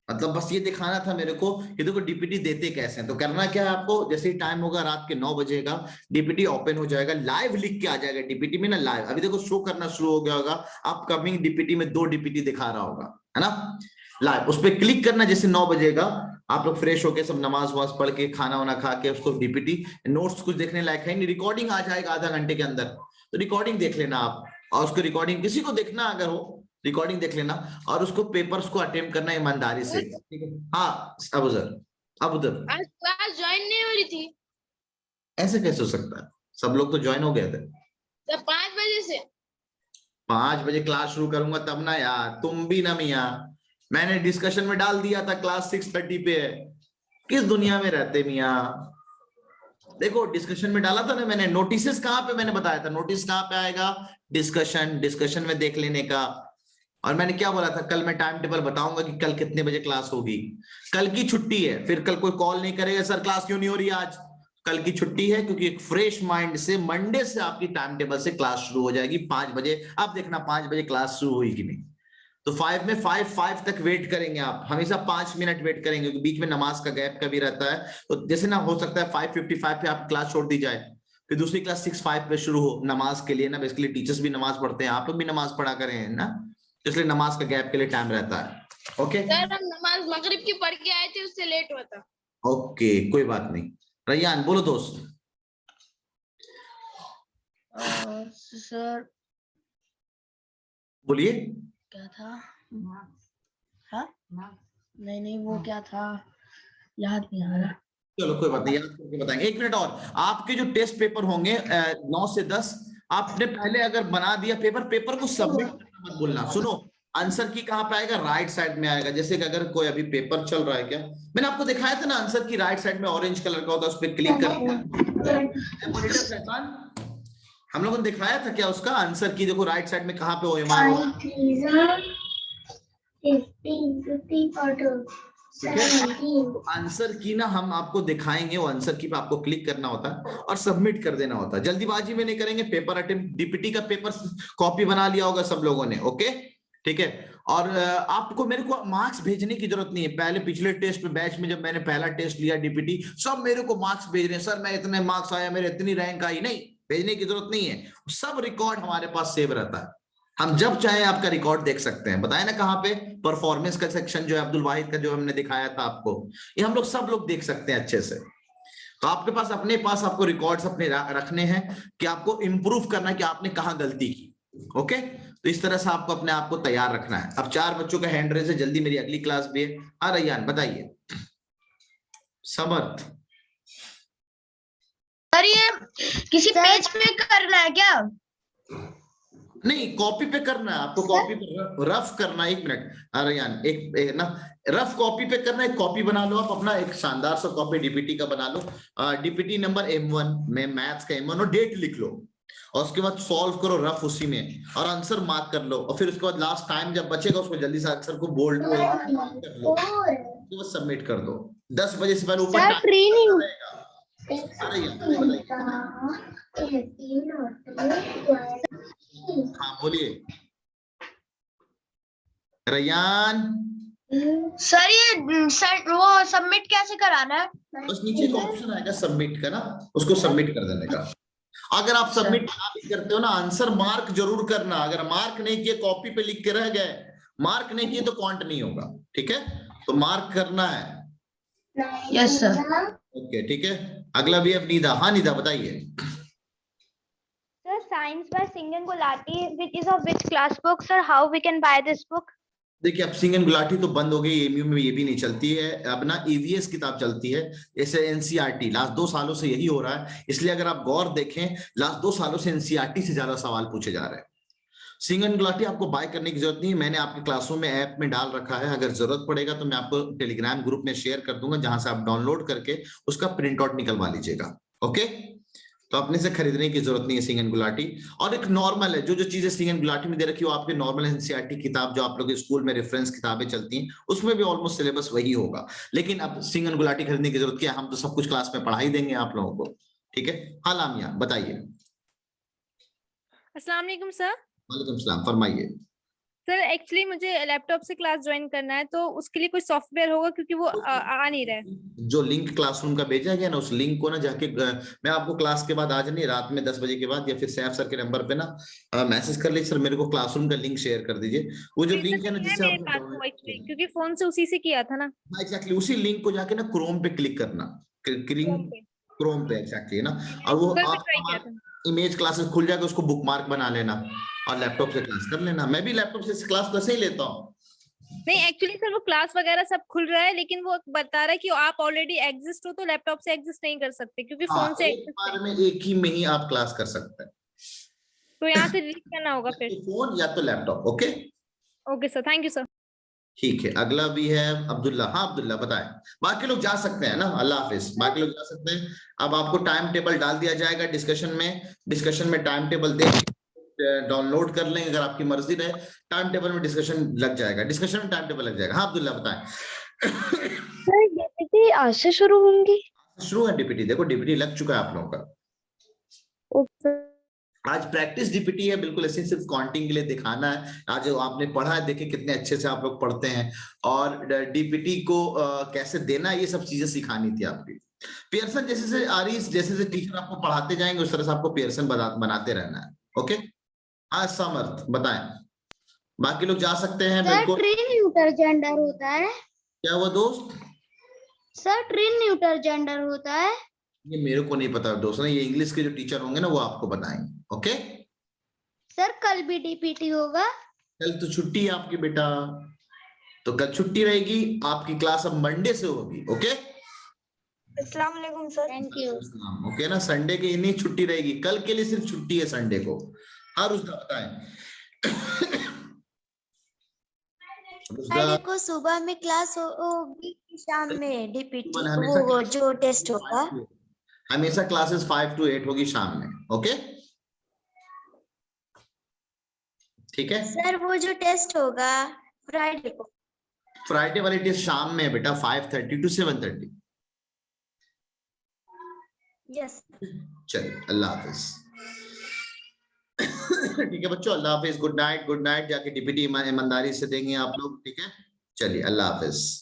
मतलब बस ये दिखाना था मेरे को कि देखो डीपीटी देते कैसे हैं। तो करना क्या है आपको, जैसे ही टाइम होगा रात के 9 बजे का डीपीटी ओपन हो जाएगा, लाइव लिख के आ जाएगा डीपीटी में ना, लाइव। अभी देखो शो करना शुरू हो गया होगा, अपकमिंग डीपीटी में 2 डीपीटी दिखा रहा होगा, है ना, लाइव। उस पर क्लिक करना, जैसे 9 बजेगा आप लोग फ्रेश होके सब नमाज वमाज पढ़ के खाना वाना खा के उसको डीपीटी नोट्स कुछ देखने लायक है नहीं, रिकॉर्डिंग आ जाएगा आधा घंटे के अंदर, तो रिकॉर्डिंग देख लेना आप। और उसको रिकॉर्डिंग किसी को देखना अगर हो रिकॉर्डिंग देख लेना और उसको पेपर्स को अटेम्प्ट करना ईमानदारी से, ठीक है? हाँ अब उधर आज क्लास ज्वाइन नहीं हो रही थी ऐसे कैसे हो सकता है? सब लोग तो ज्वाइन हो गए थे। तो 5 बजे से 5 बजे क्लास शुरू करूंगा तब ना यार, तुम भी ना मियाँ। मैंने डिस्कशन में डाल दिया था क्लास 6:30 पे है। किस दुनिया में रहते मियाँ? देखो डिस्कशन में डाला था ना मैंने। नोटिस कहाँ पे मैंने बताया था? नोटिस कहाँ पे आएगा? डिस्कशन में देख लेने का। और मैंने क्या बोला था? कल मैं टाइम टेबल बताऊंगा कि कल कितने बजे क्लास होगी। कल की छुट्टी है, फिर कल कोई कॉल नहीं करेगा सर क्लास क्यों नहीं हो रही आज। कल की छुट्टी है क्योंकि एक फ्रेश माइंड से मंडे से आपकी टाइम टेबल से क्लास शुरू हो जाएगी 5 बजे। अब देखना 5 बजे क्लास शुरू हुई कि नहीं। तो 5 में 5 तक वेट करेंगे आप, हमेशा 5 मिनट वेट करेंगे क्योंकि बीच में नमाज का गैप का भी रहता है। तो जैसे ना हो सकता है 5:55 पे आप क्लास छोड़ दी जाए, फिर दूसरी क्लास 6:05 पे शुरू हो नमाज के लिए ना। बेसिकली टीचर्स भी नमाज पढ़ते हैं, आप लोग भी नमाज पढ़ा करें ना, इसलिए नमाज का गैप के लिए टाइम रहता है। ओके सर हम नमाज मगरिब की पढ़ के आए थे, उससे लेट हुआ था। ओके कोई बात नहीं। रैयान बोलो दोस्त। सर बोलिए। क्या था? हाँ नहीं वो क्या था, याद नहीं आ रहा। चलो कोई बात नहीं, याद करके बताएंगे। 1 मिनट और। आपके जो टेस्ट पेपर होंगे 9 से 10, आपने पहले अगर बना दिया पेपर को सबमिट करना मत भूलना। सुनो, आंसर की कहाँ पे आएगा? राइट साइड में आएगा। जैसे कि अगर कोई अभी पेपर चल रहा है, क्या मैंने आपको दिखाया था ना, आंसर की राइट साइड में ऑरेंज कलर का होता है, उस पर क्लिक करना। हम लोगों ने दिखाया था क्या उसका आंसर की? देखो राइट साइड में कहाँ पे हो आंसर की ना, हम आपको दिखाएंगे। वो आंसर की पे आपको क्लिक करना होता है और सबमिट कर देना होता है। जल्दीबाजी में नहीं करेंगे। पेपर अटेम्प्ट डीपीटी का पेपर कॉपी बना लिया होगा सब लोगों ने, ओके ठीक है। और आपको मेरे को मार्क्स भेजने की जरूरत नहीं है। पहले पिछले टेस्ट में बैच में जब मैंने पहला टेस्ट लिया डीपीटी, सब मेरे को मार्क्स भेज रहे हैं, सर मैं इतने मार्क्स आया, मेरे इतनी रैंक आई। नहीं, भेजने की जरूरत नहीं है। सब रिकॉर्ड हमारे पास सेव रहता है, हम जब चाहे आपका रिकॉर्ड देख सकते हैं। बताया ना कहाँ पे? परफॉर्मेंस का सेक्शन जो है अब्दुल वाहिद का, जो हमने दिखाया था आपको, ये हम लोग सब लोग देख सकते हैं अच्छे से। तो आपके पास अपने पास आपको रिकॉर्ड्स अपने रखने हैं कि आपको इंप्रूव करना है कि आपने कहाँ गलती की। ओके, तो इस तरह से आपको अपने आप को तैयार रखना है। अब 4 बच्चों का हैंड रेज है, जल्दी मेरी अगली क्लास भी है। हाँ रैयान बताइए। समर्थ सर ये किसी पेज पे करना है क्या? नहीं, कॉपी पे करना है आपको। कॉपी पे रफ करना है। 1 मिनट रैयान, एक ना रफ कॉपी पे करना है। कॉपी बना लो आप अपना, एक शानदार सा कॉपी डीपीटी का बना लो। डीपीटी नंबर M1 में मैथ्स का M1 और डेट लिख लो, और उसके बाद सॉल्व करो रफ उसी में, और आंसर मार्क कर लो। और फिर उसके बाद लास्ट टाइम जब बचेगा उसको जल्दी से आंसर को बोल्ड कर लो, तो सबमिट कर दो। 10 बजे से पहले ऊपर ट्रेनिंग हाँ बोलिए रैयान। सर ये वो सबमिट कैसे कराना है? बस नीचे एक ऑप्शन आएगा सबमिट का ना, उसको सबमिट कर देने का। अगर आप सबमिट भी करते हो ना, आंसर मार्क जरूर करना। अगर मार्क नहीं किए, कॉपी पे लिख के रह गए, मार्क नहीं किए तो काउंट नहीं होगा, ठीक है? तो मार्क करना है। Yes sir. ओके ठीक है। अगला भी है निदा। हाँ निदा बताइए। Sir, Science by Singh Gulati, which is of which class book, sir? How we can buy this book? देखिए अब सिंह एंड गुलाटी तो बंद हो गई, एमयू में ये भी नहीं चलती है। अब ना ईवीएस किताब चलती है, जैसे एनसीईआरटी। लास्ट 2 सालों से यही हो रहा है, इसलिए अगर आप गौर देखें लास्ट 2 सालों से एनसीईआरटी से ज्यादा सवाल पूछे जा रहे हैं। सिंह एंड गुलाटी आपको बाय करने की जरूरत नहीं है, मैंने आपके क्लासों में ऐप में डाल रखा है। अगर जरूरत पड़ेगा तो मैं आपको टेलीग्राम ग्रुप में शेयर कर दूंगा, जहां से आप डाउनलोड करके उसका प्रिंट आउट निकलवा लीजिएगा। ओके, तो अपने से खरीदने की जरूरत नहीं है सिंह एंड गुलाटी। और एक नॉर्मल है, जो जो चीजें सिंह एंड गुलाटी में दे रखी है वो आपके नॉर्मल एनसीईआरटी किताब जो आप लोग स्कूल में रेफरेंस किताबें चलती हैं उसमें भी ऑलमोस्ट सिलेबस वही होगा। लेकिन अब सिंह एंड गुलाटी खरीदने की जरूरत क्या है, हम तो सब कुछ क्लास में पढ़ा ही देंगे आप लोगों को, ठीक है? हाँ लामिया बताइए। अस्सलाम वालेकुम सर। वालेकुम सलाम, फरमाइए। सर एक्चुअली मुझे लैपटॉप से क्लास ज्वाइन करना है, तो उसके लिए कोई सॉफ्टवेयर होगा क्योंकि वो आ नहीं रहा है। जो लिंक क्लासरूम का भेजा गया ना, उस लिंक को ना जाके मैं आपको क्लास के बाद आज नहीं, रात में 10 बजे के बाद या फिर सैफ सर के नंबर पे ना मैसेज कर लीजिए, सर मेरे को क्लासरूम का लिंक शेयर कर दीजिए। वो जो लिंक है ना जिससे मेरे पास वो एक्चुअली क्योंकि फोन से उसी से किया था ना। हाँ एग्जैक्टली, उसी लिंक को जाके ना क्रोम पे क्लिक करना, क्रोम पे एग्जैक्टली ना, और वो इमेज क्लासेस खुल जाएगा, उसको बुकमार्क बना लेना और लैपटॉप से क्लास कर लेना। मैं भी लैपटॉप से क्लास वैसे ही लेता हूँ। नहीं एक्चुअली सर वो क्लास वगैरह सब खुल रहा है, लेकिन वो बता रहा है कि आप ऑलरेडी एग्जिस्ट हो तो लैपटॉप से एग्जिस्ट नहीं कर सकते क्योंकि हाँ, फोन से एक बार में एक ही में ही आप क्लास कर सकते हैं, तो यहाँ से डिलीट करना होगा फिर। तो फोन या तो laptop. Okay okay sir, thank you sir. ठीक है, अगला भी है अब्दुल्ला। हाँ अब्दुल्ला बताएं। बाकी लोग जा सकते हैं ना, अल्लाह हाफिज, बाकी लोग जा सकते हैं। अब आपको टाइम टेबल डाल दिया जाएगा डिस्कशन में टाइम टेबल दे डाउनलोड कर लेंगे, अगर आपकी मर्जी रहे टाइम टेबल में डिस्कशन लग जाएगा, डिस्कशन में टाइम टेबल लग जाएगा। हाँ अब्दुल्ला बताएं। सर डीपीटी आज से शुरू होंगी? शुरू है डीपीटी, देखो डीपीटी लग चुका है आप लोगों का। आज प्रैक्टिस डीपीटी है, बिल्कुल ऐसे सिर्फ काउंटिंग के लिए दिखाना है। आज आपने पढ़ा है, देखिए कितने अच्छे से आप लोग पढ़ते हैं, और डीपीटी को कैसे देना है ये सब चीजें सिखानी थी आपकी। पियर्सन जैसे से आ रही, जैसे से टीचर आपको पढ़ाते जाएंगे उस तरह से आपको पियर्सन बनाते रहना है। ओके हाँ समर्थ बताएं। बाकी लोग जा सकते हैं बिल्कुल। ट्री न्यूटर जेंडर होता है? क्या हुआ दोस्त? सर ट्री न्यूटर जेंडर होता है? ये मेरे को नहीं पता दोस्त, ये इंग्लिश के जो टीचर होंगे ना वो आपको बताएंगे। ओके सर कल भी डीपीटी होगा? कल तो छुट्टी है आपकी बेटा, तो कल छुट्टी रहेगी, आपकी क्लास अब मंडे से होगी। ओके अस्सलाम वालेकुम सर। Thank you. ओके ना, संडे की नहीं छुट्टी रहेगी, कल के लिए सिर्फ छुट्टी है संडे को। हर उसका बताएं। फ्राइडे को सुबह में क्लास होगी, शाम में डीपीटी हमेशा वो जो टेस्ट होगा? हमेशा क्लासेस 5 to 8 होगी शाम में। ओके ठीक है सर वो जो टेस्ट होगा फ्राइडे को? फ्राइडे वाली टेस्ट शाम में बेटा 5:30 to 7:30। यस। चलिए अल्लाह हाफिज। ठीक है बच्चों, अल्लाह हाफिज, गुड नाइट। गुड नाइट, जाके डीपीटी ईमानदारी से देंगे आप लोग। ठीक है चलिए अल्लाह हाफिज।